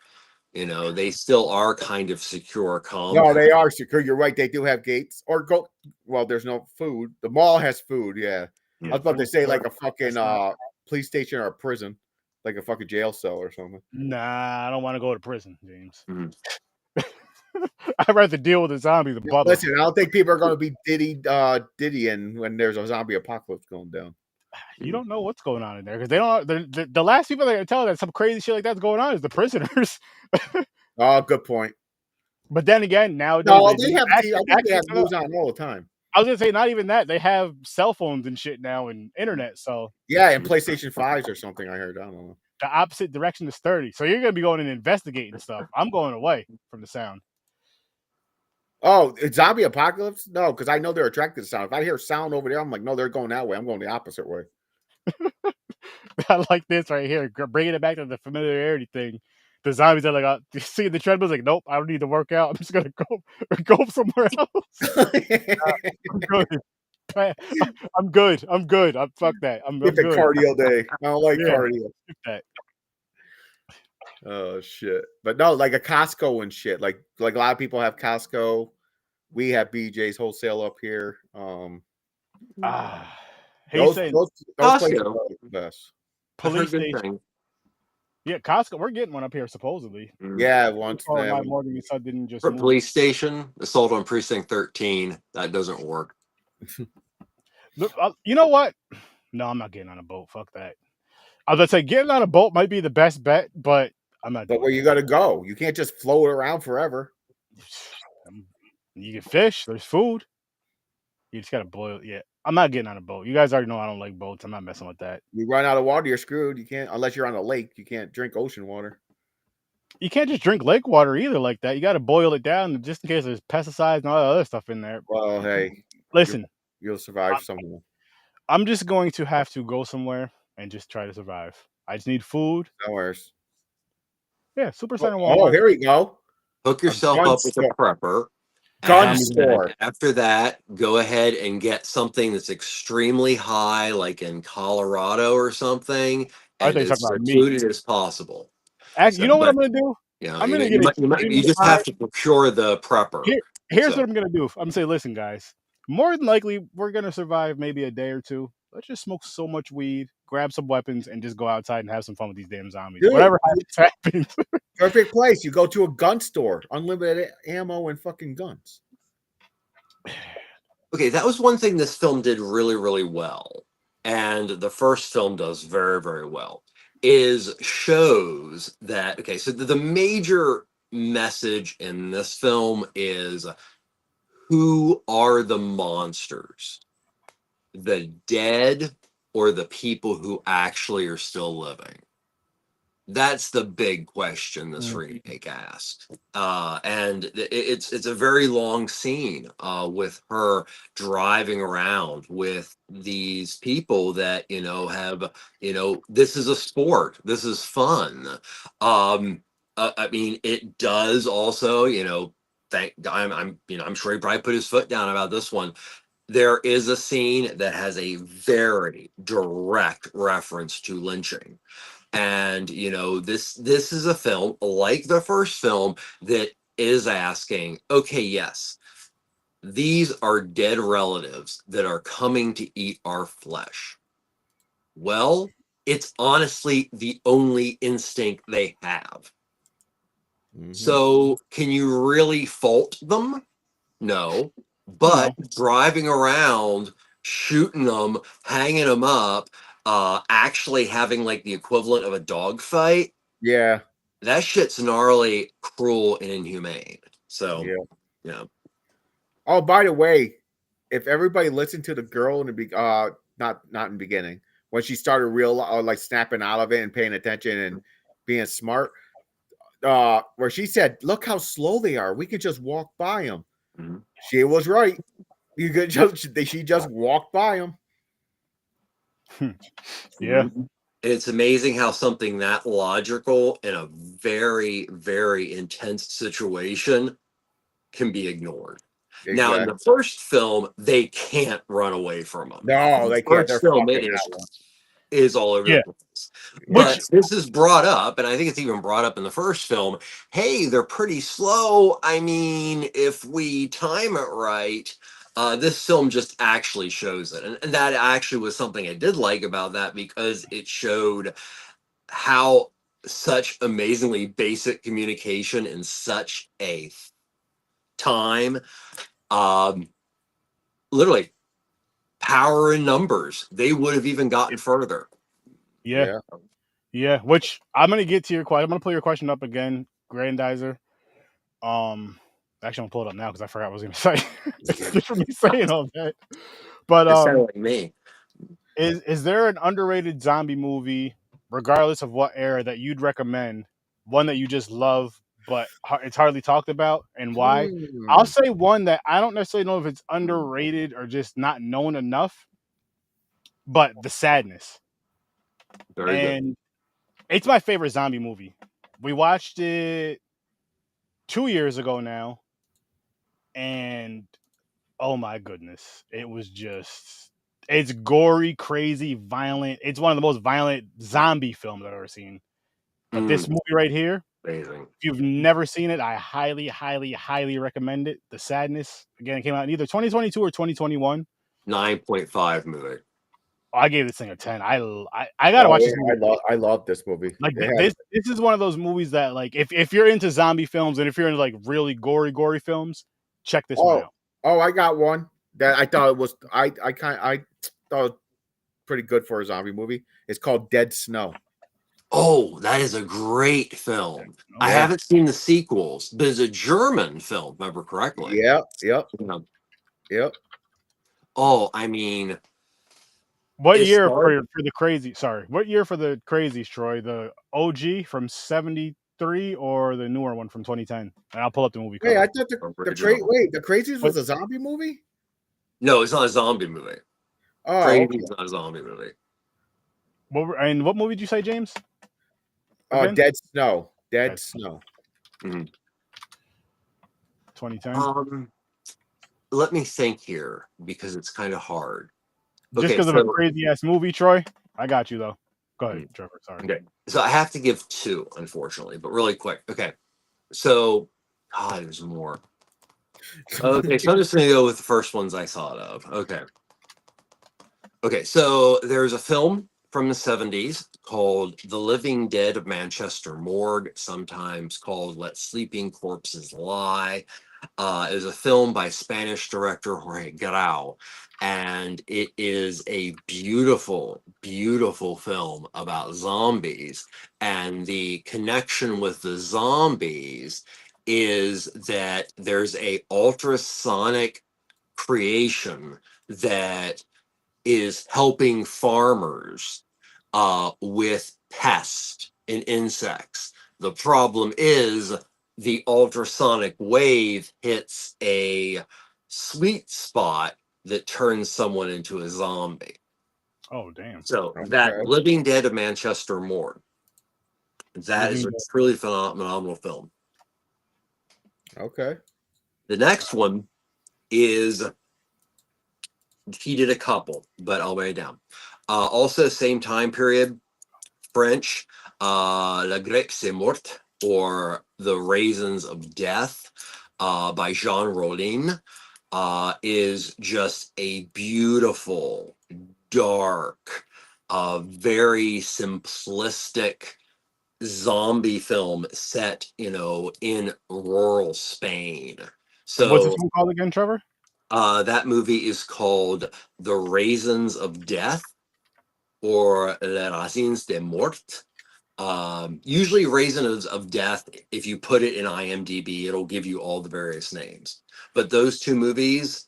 You know, they still are kind of secure, calm. No, they are secure. You're right. They do have gates or go. Well, there's no food. The mall has food. Yeah. I was about to say like a fucking police station or a prison, like a fucking jail cell or something. Nah, I don't want to go to prison, James. Mhm. I'd rather deal with a zombie than bother. Listen, I don't think people are going to be diddying when there's a zombie apocalypse going down. You don't know what's going on in there because they don't. The last people that are telling that some crazy shit like that's going on is the prisoners. Oh, good point. But then again, nowadays No, they have. I actually, think they have news on all the time. I was gonna say not even that. They have cell phones and shit now and internet. So Yeah, and PlayStation 5s or something. I heard. I don't know. the opposite direction is 30. So you're gonna be going and investigating stuff. I'm going away from the sound. Oh, it's zombie apocalypse? No, because I know they're attracted to sound. If I hear sound over there, I'm like, no, they're going that way. I'm going the opposite way. I like this right here, bringing it back to the familiarity thing. The zombies are like, you see the treadmills, like, nope, I don't need to work out. I'm just gonna go somewhere else. I'm good. I'm good. I'm good. Fuck that. I'm Get the good. cardio day. I don't like cardio. That. Oh shit! But no, like a Costco and shit. Like a lot of people have Costco. We have BJ's wholesale up here. Those places are the best. Police station. Yeah, Costco. We're getting one up here supposedly. Yeah, once more than you said didn't just move. Police station assault on precinct 13. That doesn't work. Look, you know what? No, I'm not getting on a boat. Fuck that. I was gonna say getting on a boat might be the best bet, but I'm not. But where you got to go? You can't just float around forever. You can fish. There's food. You just gotta boil. Yeah, I'm not getting on a boat. You guys already know I don't like boats. I'm not messing with that. You run out of water, you're screwed. You can't unless you're on a lake. You can't drink ocean water. You can't just drink lake water either like that. You got to boil it down just in case there's pesticides and all that other stuff in there. Well, hey, listen, you'll survive somewhere. I'm just going to have to go somewhere and just try to survive. I just need food. No worries. Yeah, Super Center Walmart. Oh, here we go. Hook yourself up with a prepper. Gun store. After that, go ahead and get something that's extremely high, like in Colorado or something, and as secluded as possible. You know what I'm going to do? Yeah, I'm going to you just have to procure the prepper. Here's what I'm going to do. I'm going to say, listen, guys, more than likely, we're going to survive maybe a day or two. Let's just smoke so much weed, grab some weapons, and just go outside and have some fun with these damn zombies. Dude, whatever happens. Perfect place. You go to a gun store, unlimited ammo and fucking guns. Okay, that was one thing this film did really, really well. And the first film does very, very well. Is shows that, okay, so the major message in this film is who are the monsters? The dead or the people who actually are still living? That's the big question this remake asked. And it's a very long scene with her driving around with these people that, have, this is a sport. This is fun. I mean, it does also, I'm sure he probably put his foot down about this one. There is a scene that has a very direct reference to lynching. And, this is a film like the first film that is asking, okay, yes, these are dead relatives that are coming to eat our flesh. Well, it's honestly the only instinct they have. Mm-hmm. So can you really fault them? No. But driving around, shooting them, hanging them up, actually having like the equivalent of a dog fight. Yeah. That shit's gnarly, cruel, and inhumane. So, yeah. Oh, by the way, if everybody listened to the girl in the not in the beginning, when she started like snapping out of it and paying attention and being smart, where she said, "Look how slow they are. We could just walk by them." Mm-hmm. She was right. You could she just walked by them. Yeah. It's amazing how something that logical in a very, very intense situation can be ignored. Exactly. Now, in the first film, they can't run away from them. No, they can't. First film, it is all over Yeah. the place. Which- But this is brought up, and I think it's even brought up in the first film. Hey, they're pretty slow. I mean, if we time it right, this film just actually shows it. And that actually was something I did like about that, because it showed how such amazingly basic communication in such a time, literally power in numbers, they would have even gotten further. Yeah. Which I'm gonna get to your question. I'm gonna pull your question up again, Grandizer. Actually, I'm gonna pull it up now because I forgot what I was gonna say. Excuse for me saying all that. But It sounded like me. is there an underrated zombie movie, regardless of what era, that you'd recommend? One that you just love, but it's hardly talked about, and why? I'll say one that I don't necessarily know if it's underrated or just not known enough, but The Sadness. Very good. And it's my favorite zombie movie. We watched it 2 years ago now, and oh my goodness, it was just, it's gory, crazy, violent. It's one of the most violent zombie films I've ever seen. But this movie right here, Amazing. if you've never seen it, I highly, highly, highly recommend it. The Sadness. Again, it came out in either 2022 or 2021. 9.5 movie. I gave this thing a 10. I gotta watch this movie. I love this movie. Like this is one of those movies that, like, if you're into zombie films and if you're into like really gory films, check this one out. Oh, I got one that I thought it was. I thought it was pretty good for a zombie movie. It's called Dead Snow. Oh, that is a great film. I haven't seen the sequels, but it's a German film, if I remember correctly. Yep. Oh, I mean, what year for the crazy? Sorry, what year for the crazies, Troy? The OG from '73 or the newer one from 2010? And I'll pull up the movie. Wait, I thought the Crazies was a zombie movie. No, it's not a zombie movie. Oh, Crazy is not a zombie movie. What movie did you say, James? Dead Snow. Dead Snow. 2010. Let me think here because it's kind of hard. Just because of a crazy ass movie, Troy. I got you though. Go ahead, Trevor. Sorry. Okay, so I have to give two, unfortunately, but really quick. Okay, so there's more. Okay, so I'm just gonna go with the first ones I thought of. Okay, so there's a film from the 70s called The Living Dead of Manchester Morgue, sometimes called Let Sleeping Corpses Lie. It is a film by Spanish director Jorge Grau, and it is a beautiful, beautiful film about zombies. And the connection with the zombies is that there's a ultrasonic creation that is helping farmers with pests and insects. The problem is the ultrasonic wave hits a sweet spot that turns someone into a zombie. Oh, damn. So that Living Dead of Manchester Morgue, that is a truly phenomenal film. Okay. The next one is, he did a couple, but I'll write it down. Also, same time period, French, La Grappe c'est Morte, or The Raisins of Death, by Jean Rollin, is just a beautiful, dark, very simplistic zombie film set, in rural Spain. So what's this one called again, Trevor? That movie is called The Raisins of Death, or Les Racines de Mort. Usually Raisins of Death, if you put it in IMDb, it'll give you all the various names. But those two movies,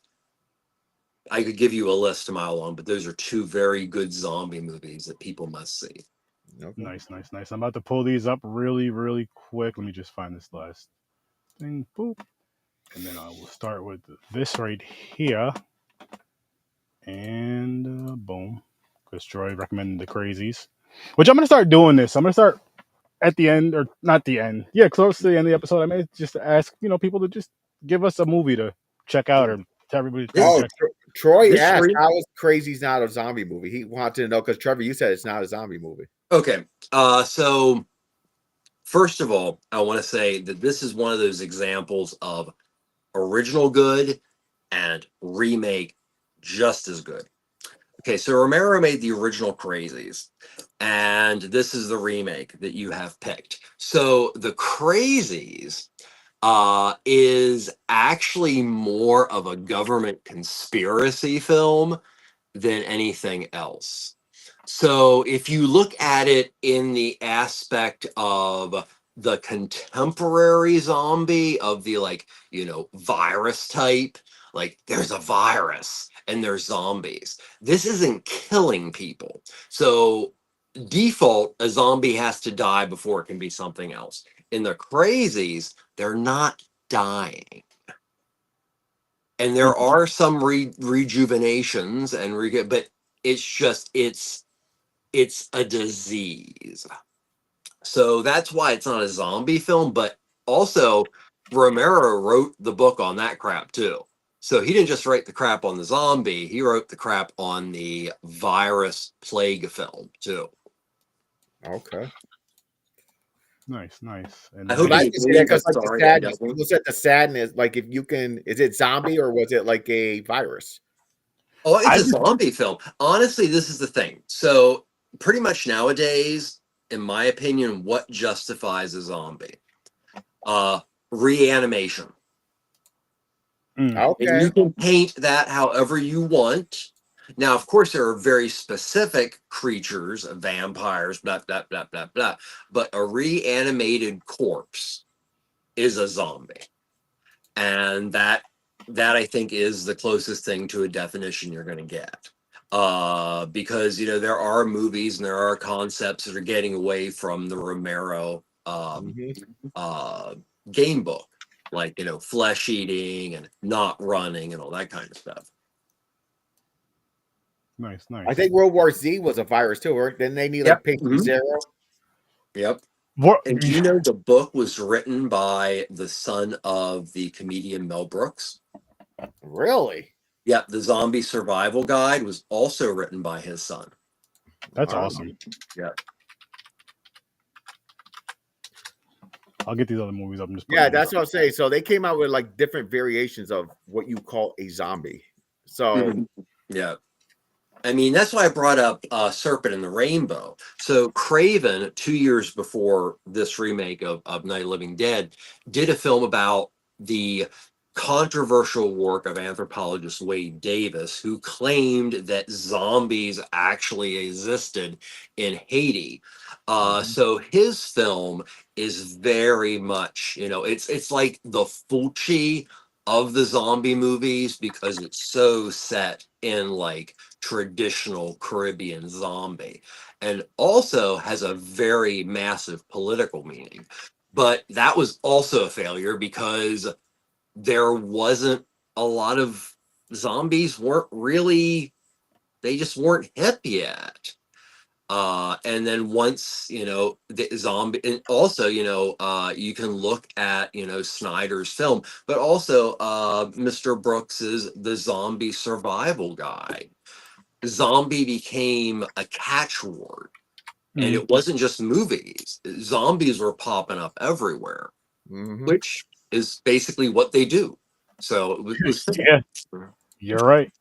I could give you a list a mile long, but those are two very good zombie movies that people must see. Okay. Nice. I'm about to pull these up really, really quick. Let me just find this last thing. Boop. And then I will start with this right here. And boom. Because Troy recommended The Crazies. Which I'm going to start doing this. I'm going to start at the end, or not the end. Yeah, close to the end of the episode. I may just ask, people to just give us a movie to check out, or to everybody to check. Troy This asked, re- "How is Crazy's not a zombie movie?" He wanted to know because Trevor, you said it's not a zombie movie. Okay. So first of all, I want to say that this is one of those examples of original good and remake just as good. Okay, so Romero made the original Crazies, and this is the remake that you have picked. So the Crazies is actually more of a government conspiracy film than anything else. So if you look at it in the aspect of the contemporary zombie, of the like, virus type, like there's a virus and there's zombies. This isn't killing people. So default, a zombie has to die before it can be something else. In the Crazies, they're not dying. And there are some rejuvenations but it's just it's a disease. So that's why it's not a zombie film, but also Romero wrote the book on that crap too. So he didn't just write the crap on the zombie, he wrote the crap on the virus plague film too. Okay. Nice. And I hope I he just say that agrees. because like the Sorry, he sadness. doesn't. People said the sadness, like if you can, is it zombie or was it like a virus? Oh, it's I a just zombie film. Honestly, this is the thing. So pretty much nowadays, in my opinion, what justifies a zombie? Reanimation. And Okay. you can paint that however you want. Now, of course, there are very specific creatures, vampires, blah, blah, blah, blah, blah. But a reanimated corpse is a zombie. And that I think is the closest thing to a definition you're going to get. Because, there are movies and there are concepts that are getting away from the Romero game book, like flesh eating and not running and all that kind of stuff. nice. I think World War Z was a virus too, right? Didn't they need like patient zero? Yep. What? And do you know the book was written by the son of the comedian Mel Brooks? Really? Yep, the Zombie Survival Guide was also written by his son. That's Wow. awesome. Yeah. I'll get these other movies up and just put Yeah, them that's what I'm saying. So they came out with like different variations of what you call a zombie. So Yeah. I mean, that's why I brought up Serpent and the Rainbow. So Craven, 2 years before this remake of Night of the Living Dead, did a film about the controversial work of anthropologist Wade Davis, who claimed that zombies actually existed in Haiti. So his film is very much, it's like the Fulci of the zombie movies because it's so set in like traditional Caribbean zombie, and also has a very massive political meaning. But that was also a failure because there wasn't a lot of zombies they just weren't hip yet. And then once the zombie, and also you can look at Snyder's film, but also Mr. Brooks's The Zombie Survival Guide. Zombie became a catchword, and it wasn't just movies. Zombies were popping up everywhere, which is basically what they do. So it was Yeah, you're right.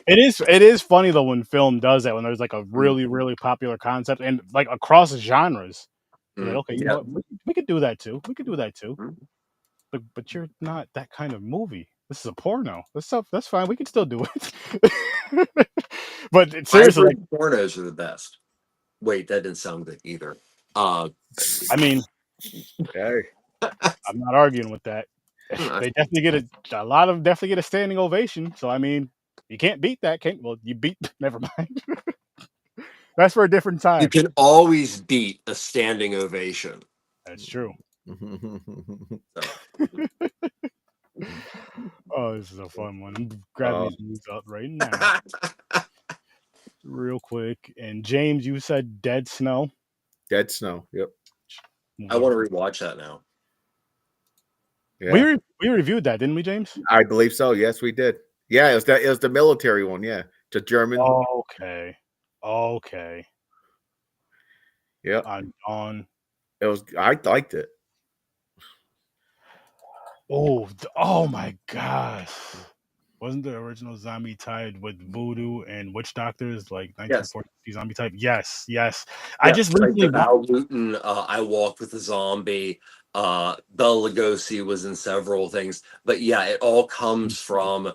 It is funny though when film does that, when there's like a really popular concept and like across genres. You're like, okay, you know Yeah. what? We could do that too. We could do that too. But you're not that kind of movie. This is a porno. That's fine. We can still do it. But seriously, like, Hybrid pornos are the best. Wait, that didn't sound good either. I mean, hey. I'm not arguing with that. They definitely get a lot of definitely get a standing ovation. So I mean, you can't beat that. Can't well you beat never mind. That's for a different You time. can always beat a standing ovation. That's true. So. Oh, this is a fun one. I'm grabbing these movies up right now. Real quick. And James, you said Dead Snow. Dead Snow. Yep. I want to rewatch that now. Yeah. We reviewed that, didn't we, James? I believe so. Yes, we did. Yeah, it was the military one. Yeah, the German. Okay. Yeah, On. it was. I liked it. Oh my gosh. Wasn't the original zombie tied with voodoo and witch doctors, like Yes. 1940 zombie type? Yes. I Yeah, just like the recently Val Luton, I Walked with a Zombie. Bela Lugosi was in several things, but yeah, it all comes from,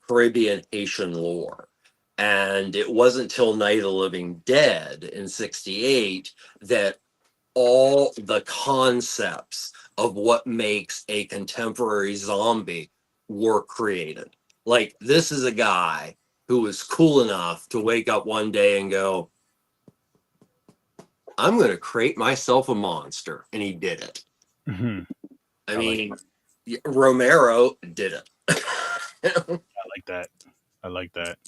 Caribbean Haitian lore. And it wasn't till Night of the Living Dead in '68 that all the concepts of what makes a contemporary zombie were created. Like, this is a guy who was cool enough to wake up one day and go, I'm going to create myself a monster. And he did it. Mhm. I mean, Romero did it. I like that.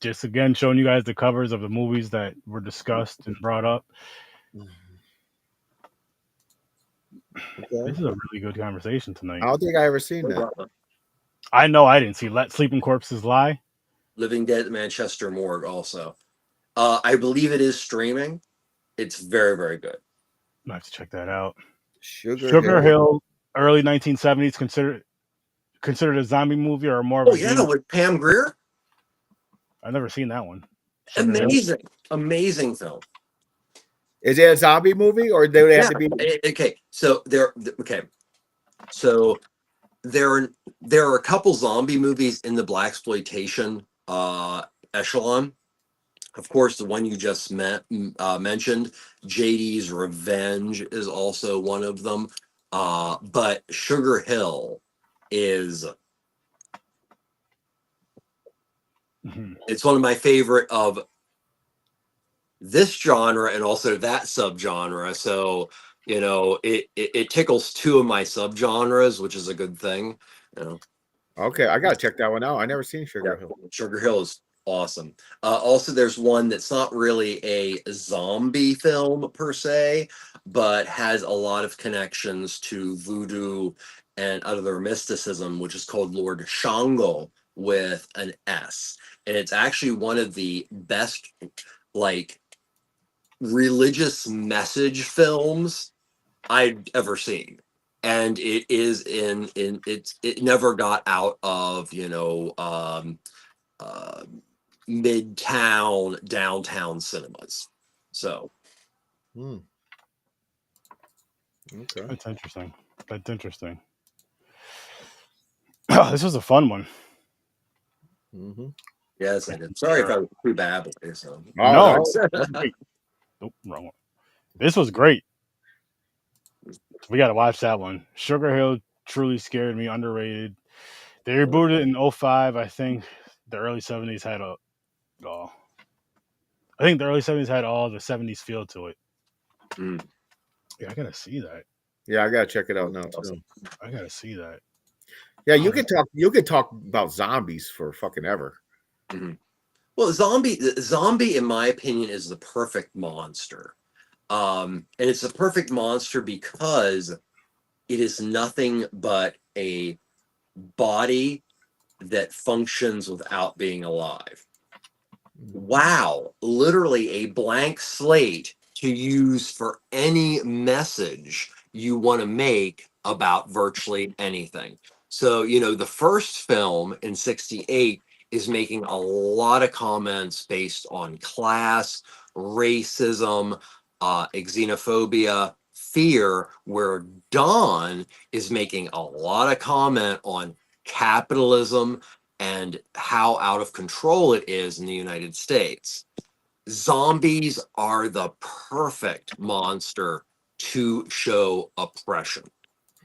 Just again showing you guys the covers of the movies that were discussed and brought up. Okay. This is a really good conversation tonight. I don't think I ever seen that. I know I didn't see Let Sleeping Corpses Lie. Living Dead at the Manchester Morgue also. I believe it is streaming. It's very, very good. I have to check that out. Sugar Hill, early 1970s, considered a zombie movie or more of a game. With Pam Grier? I've never seen that one. Amazing film. Is it a zombie movie or do they have to be? Okay, so there are a couple zombie movies in the blaxploitation echelon. Of course, the one you just mentioned, JD's Revenge, is also one of them. But Sugar Hill is it's one of my favorite of this genre and also that subgenre. So, it tickles two of my subgenres, which is a good thing. Okay, I gotta check that one out. I never seen Sugar Hill. Sugar Hill is awesome. Also, there's one that's not really a zombie film per se, but has a lot of connections to voodoo and other mysticism, which is called Lord Shango with an S. And it's actually one of the best, like, religious message films I'd ever seen. And it is it never got out of, midtown, downtown cinemas. So Okay. That's interesting. Oh, this was a fun one. Yes, I did. Sorry if I was too bad. So. No, nope, wrong one. This was great. We got to watch that one. Sugar Hill truly scared me. Underrated. They rebooted it in 2005. I think the early 70s had all the 70s feel to it. Yeah, I gotta see that. Yeah, I gotta check it out now too. I gotta see that. Yeah, you could talk about zombies for fucking ever. Well, zombie, in my opinion, is the perfect monster. And it's a perfect monster because it is nothing but a body that functions without being alive. Wow, literally a blank slate to use for any message you want to make about virtually anything. So, the first film in '68 is making a lot of comments based on class, racism, xenophobia, fear, where Dawn is making a lot of comment on capitalism and how out of control it is in the United States. Zombies are the perfect monster to show oppression.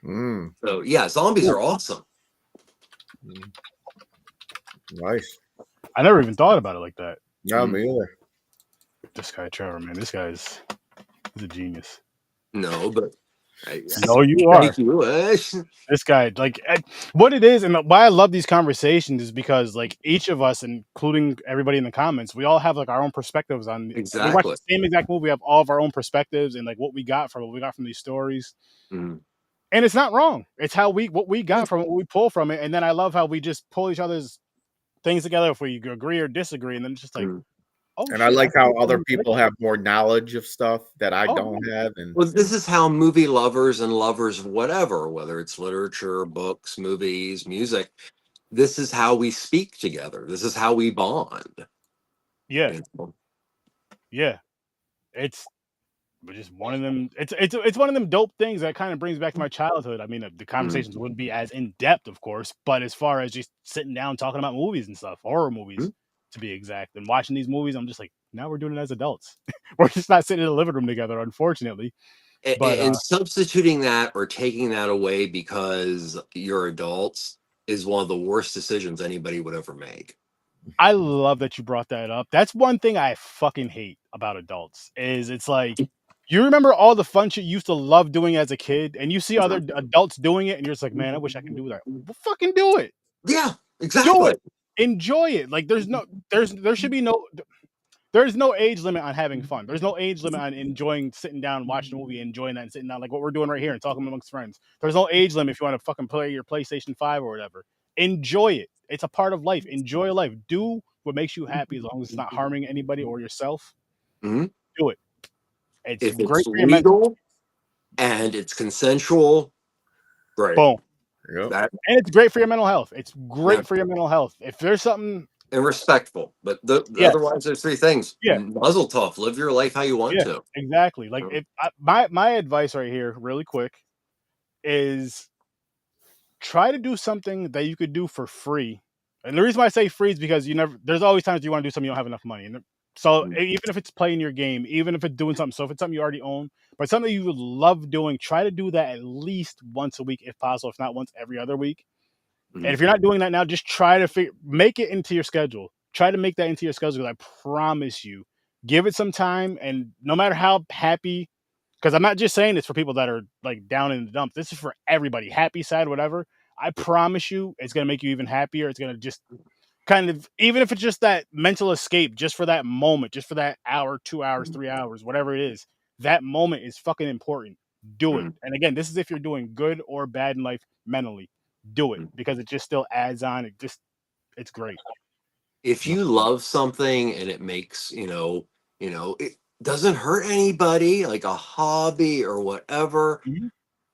So yeah, zombies are awesome. Nice. I never even thought about it like that. No, me either. This guy Trevor, man, he's a genius. No, but no, you are. Thank you. This guy, like, what it is, and why I love these conversations is because, like, each of us, including everybody in the comments, we all have like our own perspectives on. Exactly. We watch the same exact movie. We have all of our own perspectives and like what we got from these stories. And it's not wrong. It's how what we got from it, what we pull from it. And then I love how we just pull each other's things together if we agree or disagree. And then it's just like, oh, And shit, I like how other good. people have more knowledge of stuff that I Oh, don't have. And Well, this is how movie lovers and lovers of whatever, whether it's literature, books, movies, music, this is how we speak together. This is how we bond. yeah, You know? yeah. It's just one of them. It's one of them dope things that kind of brings back to my childhood. I mean, the conversations wouldn't be as in depth, of course, but as far as just sitting down talking about movies and stuff, horror movies to be exact, and watching these movies, I'm just like, now we're doing it as adults. We're just not sitting in the living room together, unfortunately. But And substituting that or taking that away because you're adults is one of the worst decisions anybody would ever make. I love that you brought that up. That's one thing I fucking hate about adults is it's like, you remember all the fun shit you used to love doing as a kid, and you see other adults doing it, and you're just like, man, I wish I can do that. Well, fucking do it. Yeah, Do exactly. it. Enjoy it. Like there should be there's no age limit on having fun. There's no age limit on enjoying sitting down, watching a movie, enjoying that and sitting down like what we're doing right here and talking amongst friends. There's no age limit if you want to fucking play your PlayStation 5 or whatever. Enjoy it. It's a part of life. Enjoy life. Do what makes you happy as long as it's not harming anybody or yourself. Mm-hmm. Do it. It's If great it's for your mental. legal and it's consensual, great. Boom. yep. And it's great for your mental health. It's great for your mental health. If there's something and respectful, but Yes. otherwise there's three things. Yeah. Muzzle tough. Live your life how you want to. Exactly. Like if my advice right here, really quick, is try to do something that you could do for free. And the reason why I say free is because there's always times you want to do something you don't have enough money. And so even if it's playing your game, even if it's doing something, so if it's something you already own, but something you would love doing, try to do that at least once a week if possible, if not once every other week. And if you're not doing that now, just try to make it into your schedule. Try to make that into your schedule. I promise you, give it some time. And no matter how happy, because I'm not just saying this for people that are like down in the dumps. This is for everybody, happy, sad, whatever. I promise you, it's going to make you even happier. It's going to just kind of, even if it's just that mental escape, just for that moment, just for that hour, 2 hours, 3 hours, whatever it is, that moment is fucking important. Do it. And again, this is if you're doing good or bad in life mentally. Do it because it just still adds on. It's great. If you love something and it makes, it doesn't hurt anybody, like a hobby or whatever,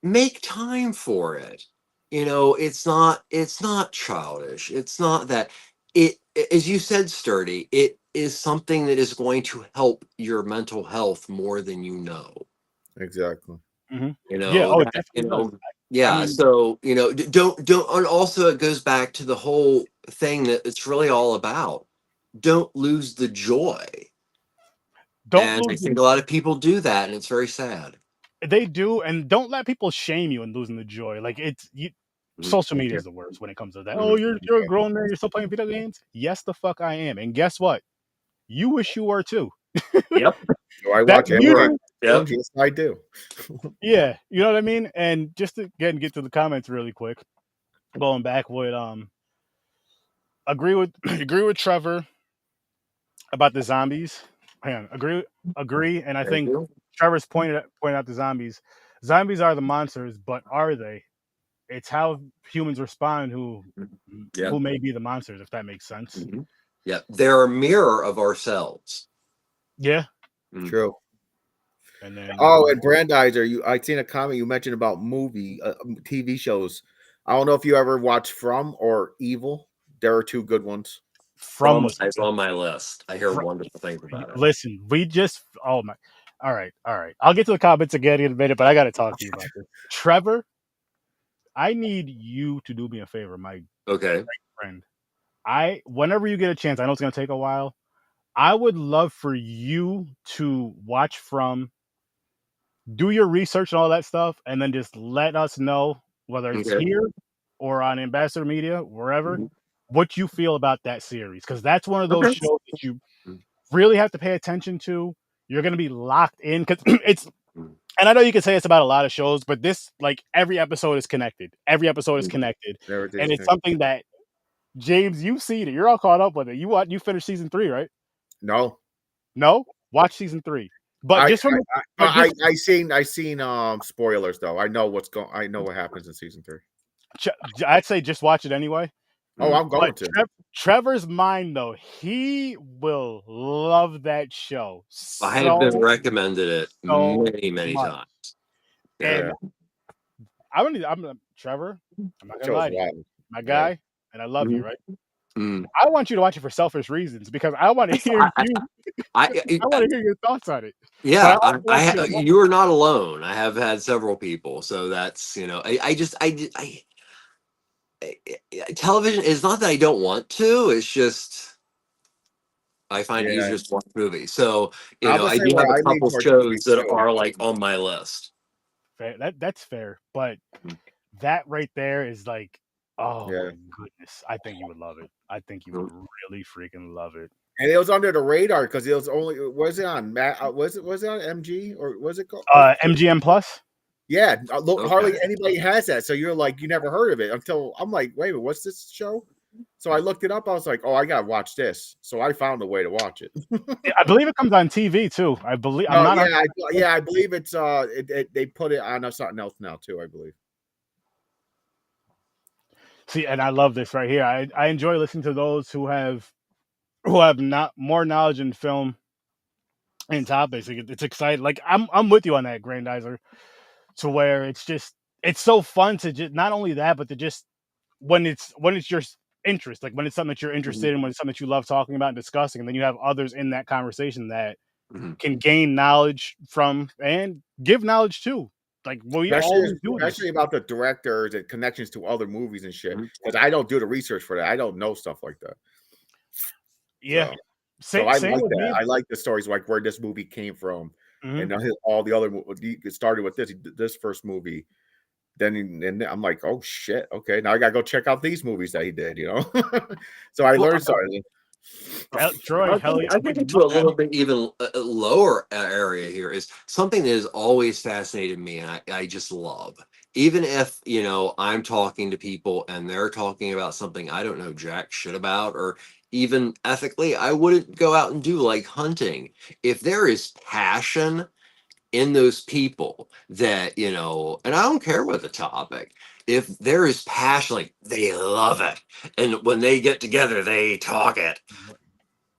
make time for it. It's not childish. It's not that as you said, Sturdy, it is something that is going to help your mental health more than you know. Exactly. Yeah. I mean, so don't and also it goes back to the whole thing that it's really all about. Don't lose the joy. I think a lot of people do that, and it's very sad. They do, and don't let people shame you in losing the joy. Like social media is the worst when it comes to that. Oh, you're a grown man, you're still playing video games? Yes, the fuck I am. And guess what? You wish you were too. Yep. Do I watch everyone? Yep. Yes, I do. Yeah, you know what I mean? And just to again get to the comments really quick, going back with agree with Trevor about the zombies. Hang on, agree, and I think Trevor's pointed out the zombies. Zombies are the monsters, but are they? It's how humans respond who may be the monsters, if that makes sense. Yeah, they're a mirror of ourselves. Yeah. True. And then and Brandizer, I seen a comment you mentioned about TV shows. I don't know if you ever watched From or Evil. There are two good ones. From is on my list. I hear wonderful things about it. Listen, all right. I'll get to the comments again in a minute, but I got to talk to you about this. Trevor, I need you to do me a favor, my friend. Whenever you get a chance, I know it's going to take a while. I would love for you to watch From, do your research and all that stuff, and then just let us know whether it's here or on Ambassador Media, wherever, what you feel about that series. Because that's one of those shows that you really have to pay attention to. You're going to be locked in because it's, and I know you can say it's about a lot of shows, but this, like, every episode is connected. Every episode is connected. And it's something that, James, you've seen it. You're all caught up with it. You finished season 3, right? No. Watch season 3. But just from I seen spoilers though. I know what happens in season 3. I'd say just watch it anyway. Oh, I'm going But to. Trevor's mind though, he will love that show. I have been So recommended it many much. times. And I'm Trevor. I'm not gonna lie to you, my guy, and I love you, right? I want you to watch it for selfish reasons because I want to hear you. I want to hear your thoughts on it. Yeah, But you are not alone. I have had several people, so that's television is not that I don't want to. It's just I find it easier just to watch movies. So I do have a couple shows that are like on my list. Fair. That's fair, but that right there is like, oh my goodness, I think you would love it. I think you would really freaking love it. And it was under the radar because it was only was it on was it on MG or was it called MGM Plus? Yeah, hardly anybody has that. So you're like, you never heard of it until I'm like, wait a minute, what's this show? So I looked it up. I was like, oh, I gotta watch this. So I found a way to watch it. I believe it comes on TV too. I believe. I believe it's they put it on something else now too. I believe. See, and I love this right here. I enjoy listening to those who have not more knowledge in film and topics. Like, it's exciting. Like I'm with you on that, Grandizer. To where it's so fun to just not only that, but to just when it's your interest, like when it's something that you're interested in, when it's something that you love talking about and discussing, and then you have others in that conversation that can gain knowledge from and give knowledge to. Like especially about the directors and connections to other movies and shit. Because I don't do the research for that. I don't know stuff like that. Yeah. So I like that. I like the stories like where this movie came from. And all the other it started with this first movie. Then I'm like, oh shit, okay, now I gotta go check out these movies that he did, So I learned something. Troy, I think into a little bit even lower area here is something that has always fascinated me, and I just love. Even if I'm talking to people and they're talking about something I don't know jack shit about, or even ethically, I wouldn't go out and do like hunting. If there is passion in those people that and I don't care what the topic, if there is passion, like they love it, and when they get together they talk it,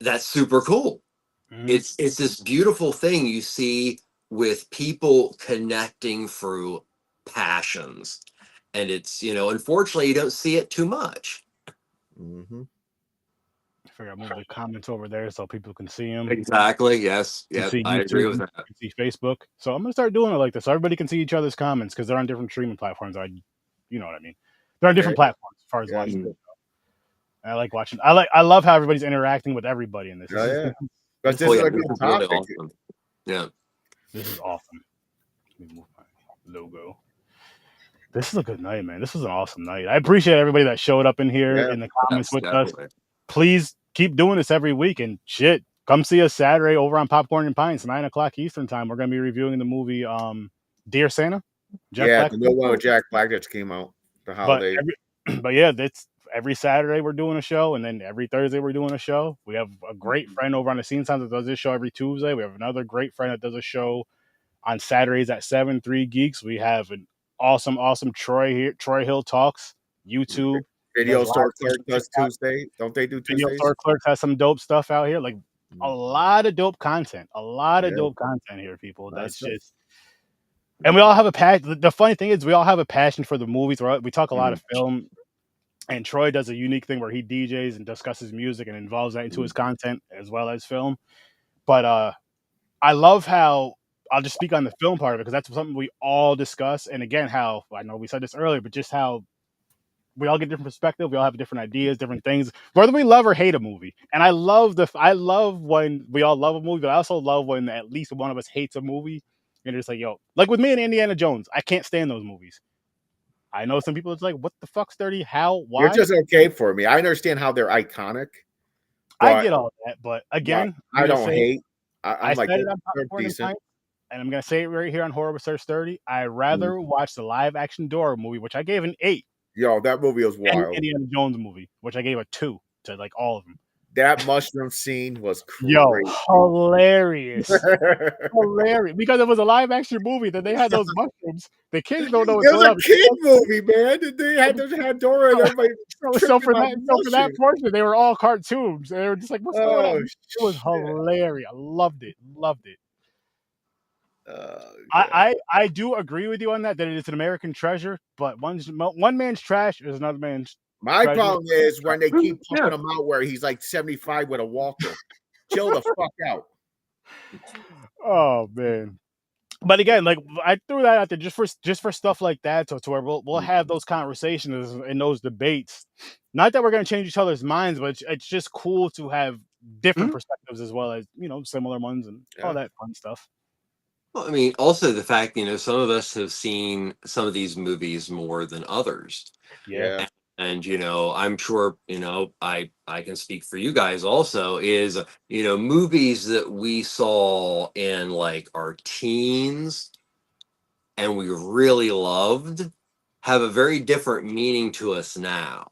that's super cool. It's this beautiful thing you see with people connecting through passions, and it's unfortunately you don't see it too much. I figure I'll move the comments over there so people can see them. Exactly. Yes. Yeah. I agree with that. See Facebook. So I'm gonna start doing it like this, so everybody can see each other's comments because they're on different streaming platforms. You know what I mean? They're on different platforms as far as watching it. I like watching. I love how everybody's interacting with everybody in this. But this is a good topic. Really awesome. Yeah. This is awesome. Let me move my logo. This is a good night, man. This is an awesome night. I appreciate everybody that showed up in here in the comments with us. Please keep doing this every week, and shit, come see us Saturday over on Popcorn and Pints, 9:00 Eastern time. We're gonna be reviewing the movie Dear Santa. The new one with Jack Black just came out. The holiday. But yeah, that's every Saturday we're doing a show, and then every Thursday we're doing a show. We have a great friend over on the Scene Snobs that does this show every Tuesday. We have another great friend that does a show on Saturdays at 7, 3 Geeks. We have an awesome Troy here. Troy Hill Talks, YouTube. Video Store Clerk does Tuesday. Don't they do Tuesdays? Video Store Clerk has some dope stuff out here. Like a lot of dope content. A lot of dope content here, people. That's just... And we all have a passion. The funny thing is we all have a passion for the movies. We talk a lot of film. And Troy does a unique thing where he DJs and discusses music and involves that into his content as well as film. But I love how... I'll just speak on the film part of it because that's something we all discuss. And again, how I know we said this earlier, but just how we all get different perspective. We all have different ideas, different things, whether we love or hate a movie. And I love when we all love a movie, but I also love when at least one of us hates a movie. And it's like, like with me and Indiana Jones, I can't stand those movies. I know some people, it's like, what the fuck, Sturdy? How? Why? You're just okay for me. I understand how they're iconic. I get all that, but again, I don't hate. I'm like, they're decent. And I'm going to say it right here on Horror with Sir Sturdy. I'd rather watch the live action Dora movie, which I gave an 8. Yo, that movie was wild. And Indiana Jones movie, which I gave a 2 to like all of them. That mushroom scene was Yo, crazy. hilarious. Hilarious. Because it was a live action movie that they had those mushrooms. The kids don't know what's It was going a on. kid movie, man. They had Dora and everybody So tripping for on that, the for that mushroom. portion, they were all cartoons. They were just like, "What's going on?" Oh It was shit! hilarious. I loved it. Loved it. Oh god. I do agree with you on that. That it is an American treasure, but one man's trash is another man's My treasure. problem is when they keep Yeah. pumping him out where he's like 75 with a walker. Chill the fuck out. Oh man. But again, like I threw that out there just for stuff like that, so to where we'll have those conversations and those debates. Not that we're going to change each other's minds, but it's just cool to have different perspectives as well as similar ones and all that fun stuff. Well, I mean, also the fact, some of us have seen some of these movies more than others. Yeah. And, I'm sure, I can speak for you guys also is, movies that we saw in like our teens and we really loved have a very different meaning to us now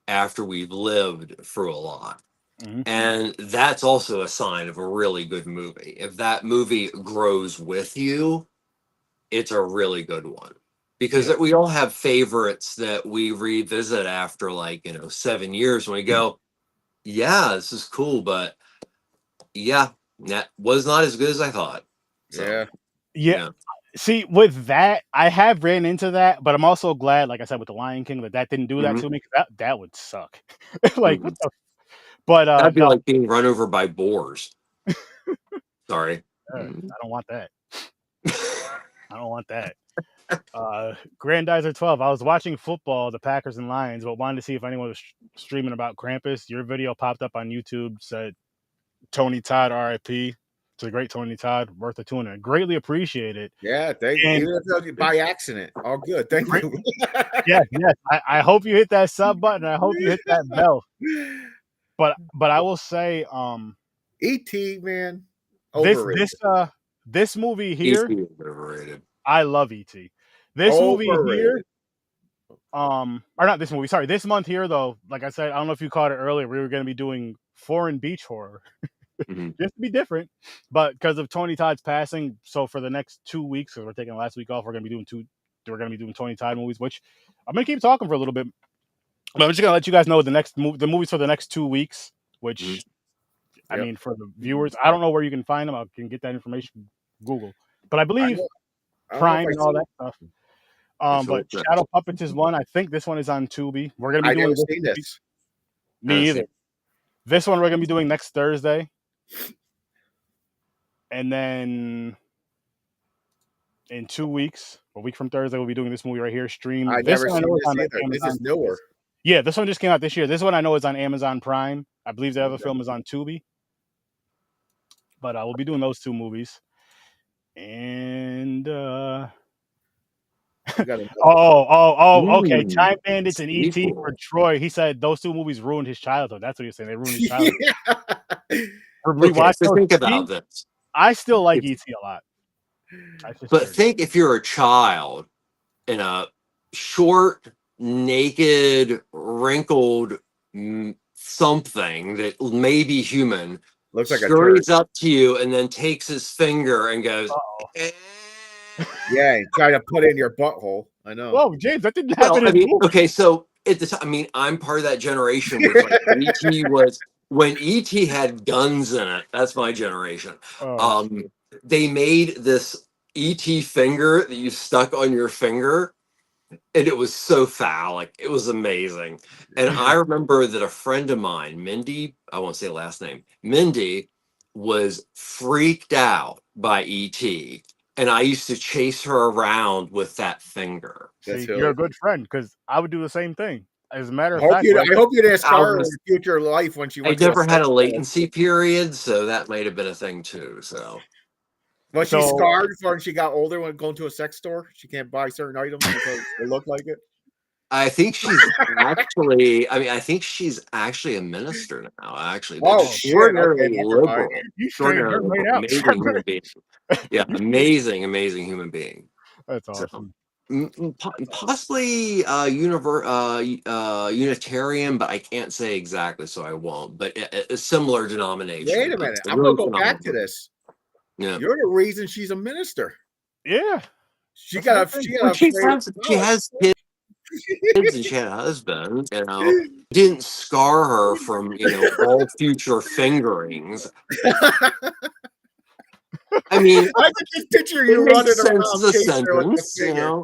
after we've lived through a lot. Mhm. And that's also a sign of a really good movie. If that movie grows with you, it's a really good one. Because we all have favorites that we revisit after 7 years when we go, yeah, this is cool, but yeah, that was not as good as I thought. So, Yeah. See, with that, I have ran into that, but I'm also glad, like I said, with the Lion King, that didn't do that to me. 'Cause that would suck. Like, what the? But that'd be no, like being run over by boars. Sorry. I don't want that. I don't want that. Grandizer 12. I was watching football, the Packers and Lions, but wanted to see if anyone was streaming about Krampus. Your video popped up on YouTube, said Tony Todd, RIP. It's a great Tony Todd, worth a tune. Greatly appreciate it. Yeah, thank you. Even if it was by accident. All good. Thank you. Yes. I hope you hit that sub button. I hope you hit that bell. But I will say, E.T., man. Overrated. This movie here, overrated. I love E.T. This movie here, or not this movie, sorry, this month here though, like I said, I don't know if you caught it earlier, we were going to be doing foreign beach horror. Just to be different, but because of Tony Todd's passing, so for the next 2 weeks, because we're taking the last week off, we're going to be doing Tony Todd movies, which I'm going to keep talking for a little bit, but I'm just going to let you guys know the movies for the next 2 weeks, which I mean, for the viewers, I don't know where you can find them. I can get that information Google, but I believe Prime and all that stuff. But Shadow Puppets is one. I think this one is on Tubi. We're gonna be doing this. Me either. This one we're gonna be doing next Thursday, and then in 2 weeks, a week from Thursday, we'll be doing this movie right here. Stream. I never seen this either. This is newer. Yeah, this one just came out this year. This one I know is on Amazon Prime. I believe the other film is on Tubi. But we'll be doing those 2 movies. And okay. Time Bandits and E.T. for Troy. He said those 2 movies ruined his childhood. That's what he's saying. They ruined his childhood. Okay, so think about this. I still like E.T. a lot. But think if you're a child in a short, naked, wrinkled something that may be human, looks like scurries up to you and then takes his finger and goes, yeah, try to put it in your butthole. I know. Whoa, James, that didn't happen. I mean, okay, so at the time, I mean, I'm part of that generation when E.T. was when E.T. had guns in it. That's my generation. They made this E.T. finger that you stuck on your finger, and it was so phallic. It was amazing. And I remember that a friend of mine, Mindy, I won't say the last name, Mindy, was freaked out by E.T. And I used to chase her around with that finger. See, you're a good friend because I would do the same thing. As a matter of fact, I hope you didn't scar her in future life when she went. I never had a latency period, so that might have been a thing too. So, was she scarred when she got older when going to a sex store? She can't buy certain items because they look like it. I think she's actually. I mean, I think she's actually a minister now. Actually, extraordinarily liberal, amazing human being. Yeah, amazing human being. That's awesome. Possibly Unitarian, but I can't say exactly, so I won't. But a similar denomination. Wait a but minute. a I'm really gonna go back to phenomenal. this. Yeah. You're the reason she's a minister. Yeah. She That's got my a thing. she got Well, a she afraid has kids and she had a husband. You know, didn't scar her from all future fingerings. I mean, I can just picture it you running makes sense around as a chasing her with the sentence. finger.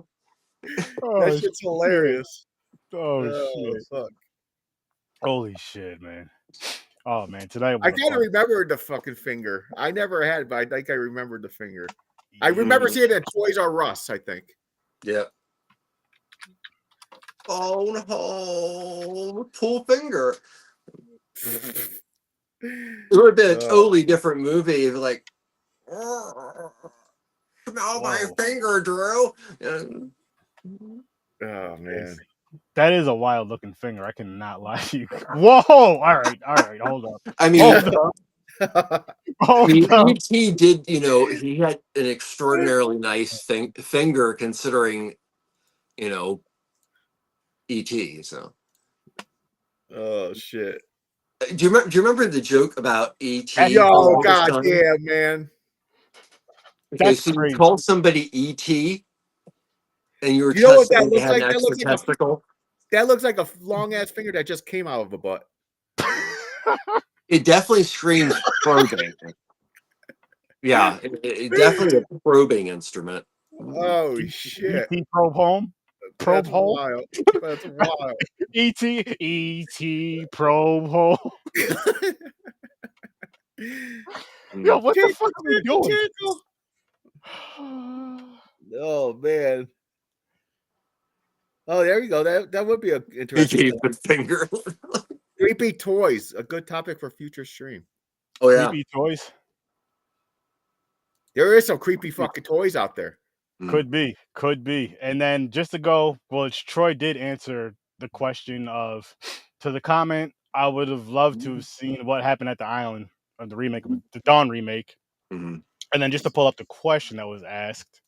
Oh, That shit's shit. hilarious. Oh, Oh, shit. fuck. Holy shit, man. Oh, man. Tonight I was a kind of fun. remembered the fucking finger. I never had, but I think I remembered the finger. I remember seeing it at Toys R Us, I think. Yeah. Oh no, pull finger. It would have been a totally different movie if like, smell my finger, Drew. Oh man. That is a wild looking finger. I cannot lie to you. Whoa! All right. Hold up. I mean, Hold up. E.T. did, he had an extraordinarily nice finger considering, E.T. So. Oh shit. Do you remember the joke about E.T.? Yo, god damn, man. Okay, That's so you crazy. call somebody E.T. and you were You know what that testing they looks had like? an extra testicle? That looks like a long ass finger that just came out of a butt. It definitely screams probing. Yeah, it definitely a probing instrument. Oh shit. E.T. probe home. Probe That's hole. wild. That's wild. E.T. probe hole. Yo, what the fuck are we doing? Oh man. Oh, there you go. That would be an interesting finger. Creepy toys, a good topic for future stream. Oh yeah. Creepy toys. There is some creepy fucking toys out there. Could be. And then just to go, well, Troy did answer the question of to the comment. I would have loved to have seen what happened at the island of the remake, of the Dawn remake. Mm-hmm. And then just to pull up the question that was asked,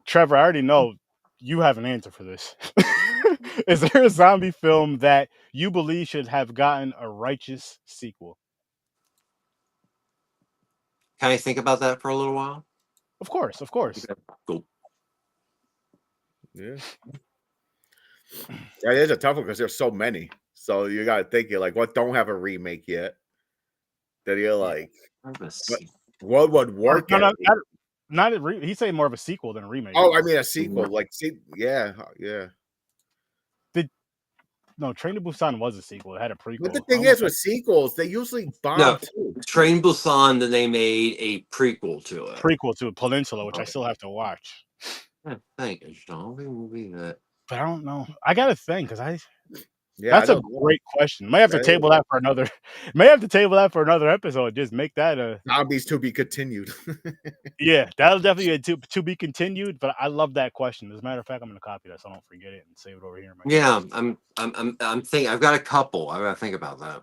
Trevor, I already know you have an answer for this. Is there a zombie film that you believe should have gotten a righteous sequel? Can I think about that for a little while? Of course. Okay, cool. Yeah. That is a tough one because there's so many. So you got to think, you're like, what don't have a remake yet? That you're like, what would work? Not a he's saying more of a sequel than a remake. Oh, I mean a sequel. Like, yeah. No, Train to Busan was a sequel. It had a prequel. But the thing is, with sequels, they usually bomb too. Train Busan, then they made a prequel to it. Prequel to Peninsula, which I still have to watch. I think it's a movie that. But I don't know. I gotta think because that's a great question. May have to table that for another. May have to table that for another episode. Just make that a zombies to be continued. Yeah, that'll definitely be to be continued. But I love that question. As a matter of fact, I'm gonna copy that so I don't forget it and save it over here. Yeah, I'm thinking. I've got a couple. I gotta think about that.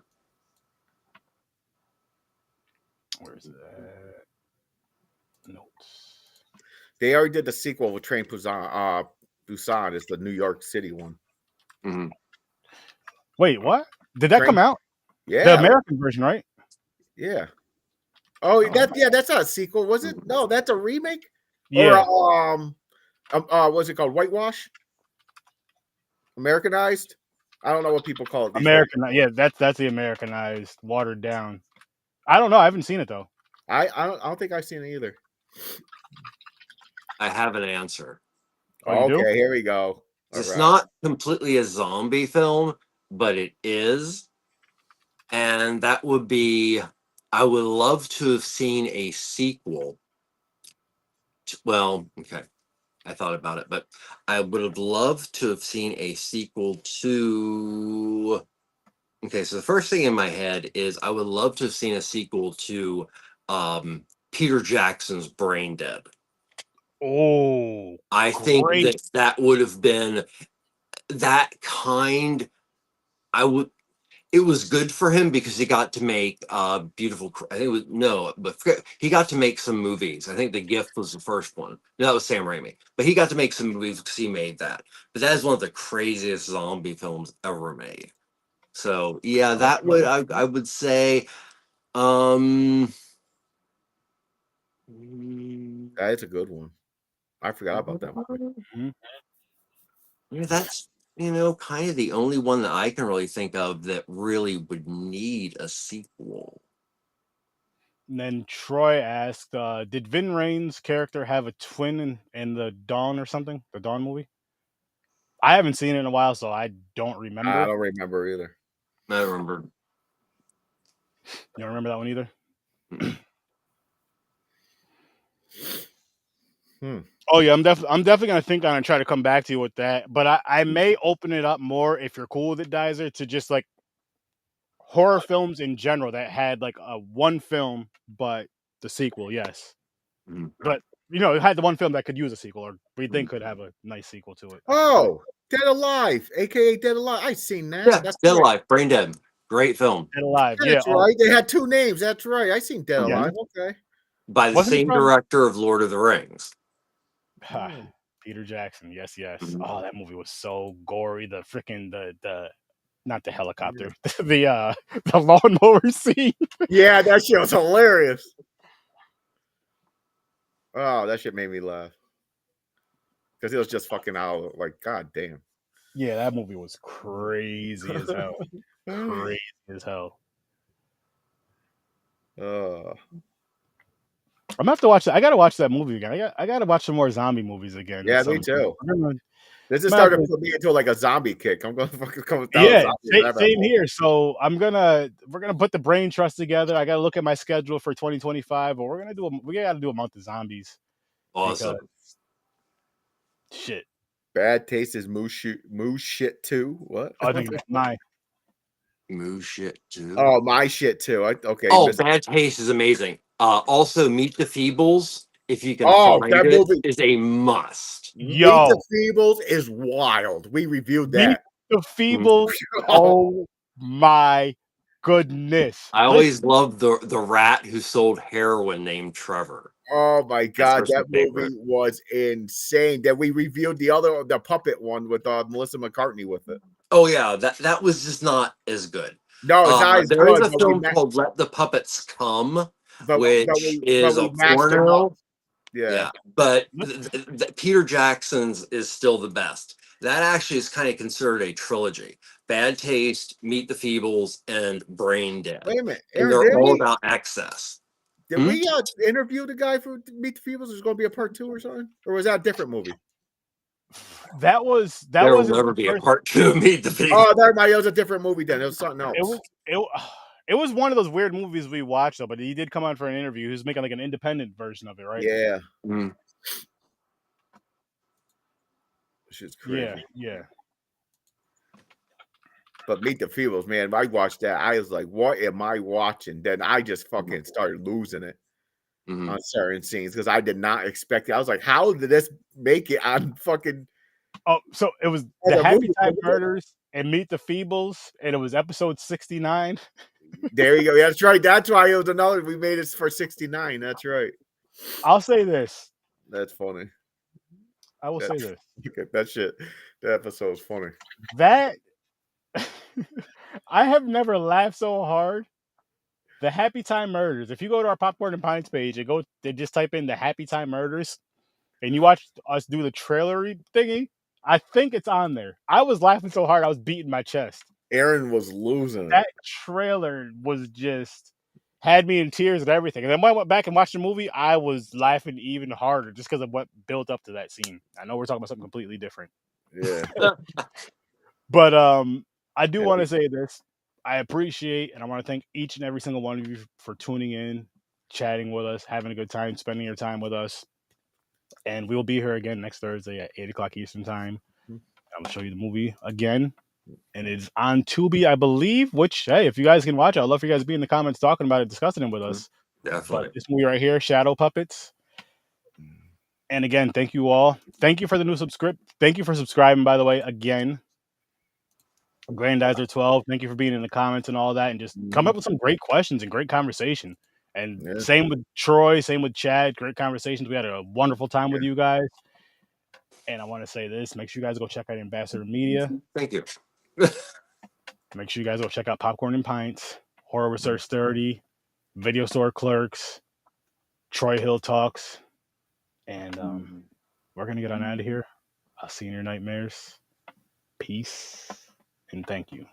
Where's that? Notes. They already did the sequel with Train Busan. Busan is the New York City one. Mm-hmm. Wait, what? Did that come out? Yeah, the American version, right? Yeah. Oh, that's not a sequel, was it? No, that's a remake. Yeah. Or what's it called? Whitewash? Americanized? I don't know what people call it. American, yeah, that's the Americanized, watered down. I don't know. I haven't seen it though. I don't think I've seen it either. I have an answer. Oh, okay, here we go. It's not completely a zombie film, but it is. And that would be, I would love to have seen a sequel. Well, okay. I thought about it, but I would have loved to have seen a sequel to. Okay, so the first thing in my head is I would love to have seen a sequel to Peter Jackson's Brain Dead. Oh, I think that would have been that kind. it was good for him because he got to make beautiful. I think it was but he got to make some movies. I think The Gift was the first one. No, that was Sam Raimi, but he got to make some movies because he made that. But that is one of the craziest zombie films ever made. So yeah, that would I would say. That is a good one. I forgot about that one. Mm-hmm. Yeah, that's kind of the only one that I can really think of that really would need a sequel. And then Troy asked, did Vin Rain's character have a twin in the Dawn or something? The Dawn movie? I haven't seen it in a while, so I don't remember. I don't remember either. I remember. You don't remember that one either? Oh yeah, I'm definitely gonna think on and try to come back to you with that. But I may open it up more if you're cool with it, Dizer, to just like horror films in general that had like a one film but the sequel, yes. But it had the one film that could use a sequel, or we think could have a nice sequel to it. Oh, Dead Alive, aka Dead Alive. I've seen that. Yeah, that's Dead Alive, Brain Dead, great film. Dead Alive, That's right. They had two names. That's right. I seen Dead Alive. Okay. By the same director of Lord of the Rings. Peter Jackson, yes. Oh, that movie was so gory. The freaking the not the helicopter, the lawnmower scene. Yeah, that shit was hilarious. Oh, that shit made me laugh because it was just fucking out. Like, god damn. Yeah, that movie was crazy as hell. Crazy as hell. I'm gonna have to watch that. I gotta watch that movie again. I gotta watch some more zombie movies again. Yeah, me too. This is starting to put me into like a zombie kick. I'm gonna fucking come down. Yeah, same here. So we're gonna put the brain trust together. I gotta look at my schedule for 2025, but we gotta do a month of zombies. Awesome. Shit. Bad Taste is Moo shit too. What? I think it's mine. Moo shit too. Oh, my shit too. Okay. Oh, Bad Taste is amazing. Also, Meet the Feebles, if you can find that it, movie is a must. Yo, Meet the Feebles is wild. We reviewed that. Meet the Feebles. Oh my goodness! I always loved the rat who sold heroin named Trevor. Oh my god, that movie was insane. That we reviewed the puppet one with Melissa McCartney with it. Oh yeah, that was just not as good. No, it's not as there good. There is a film called Let the Puppets Come, which is a porno. porno. Yeah, but Peter Jackson's is still the best. That actually is kind of considered a trilogy: Bad Taste, Meet the Feebles, and Brain Dead. Wait a minute, and they're all about excess. Did we interview the guy for Meet the Feebles? Is going to be a part 2 or something, or was that a different movie? That was there will never be a part 2 of Meet the Feebles. Oh, that was a different movie then. It was something else. It was one of those weird movies we watched though, but he did come on for an interview. He was making like an independent version of it, right? Yeah. Shit's crazy. Yeah. But Meet the Feebles, man, I watched that. I was like, what am I watching? Then I just fucking started losing it on certain scenes because I did not expect it. I was like, how did this make it on fucking... Oh, so it was the Happy Time Murders and Meet the Feebles, and it was episode 69. There you go. That's right. That's why it was another. We made it for 69. That's right. I'll say this. That's funny. I will say this. That shit. That episode's funny. That I have never laughed so hard. The Happy Time Murders. If you go to our Popcorn and Pints page and they just type in the Happy Time Murders, and you watch us do the trailery thingy, I think it's on there. I was laughing so hard I was beating my chest. Aaron was losing. That trailer was just had me in tears and everything. And then when I went back and watched the movie, I was laughing even harder just because of what built up to that scene. I know we're talking about something completely different. Yeah. But I do want to say this. I appreciate and I want to thank each and every single one of you for tuning in, chatting with us, having a good time, spending your time with us. And we will be here again next Thursday at 8 o'clock Eastern time. I'll show you the movie again. And it's on Tubi, I believe, which, hey, if you guys can watch it, I'd love for you guys to be in the comments talking about it, discussing it with us. Definitely. But this movie right here, Shadow Puppets. And again, thank you all. Thank you for the new subscript. Thank you for subscribing, by the way, again. Grandizer 12, thank you for being in the comments and all that, and just come up with some great questions and great conversation. And Yeah. same with Troy, same with Chad, great conversations. We had a wonderful time with you guys. And I want to say this, make sure you guys go check out Ambassador Media. Thank you. Make sure you guys go check out Popcorn and Pints, Horror Research 30, Video Store Clerks, Troy Hill Talks. And we're going to get on out of here. I'll see you in your nightmares. Peace and thank you.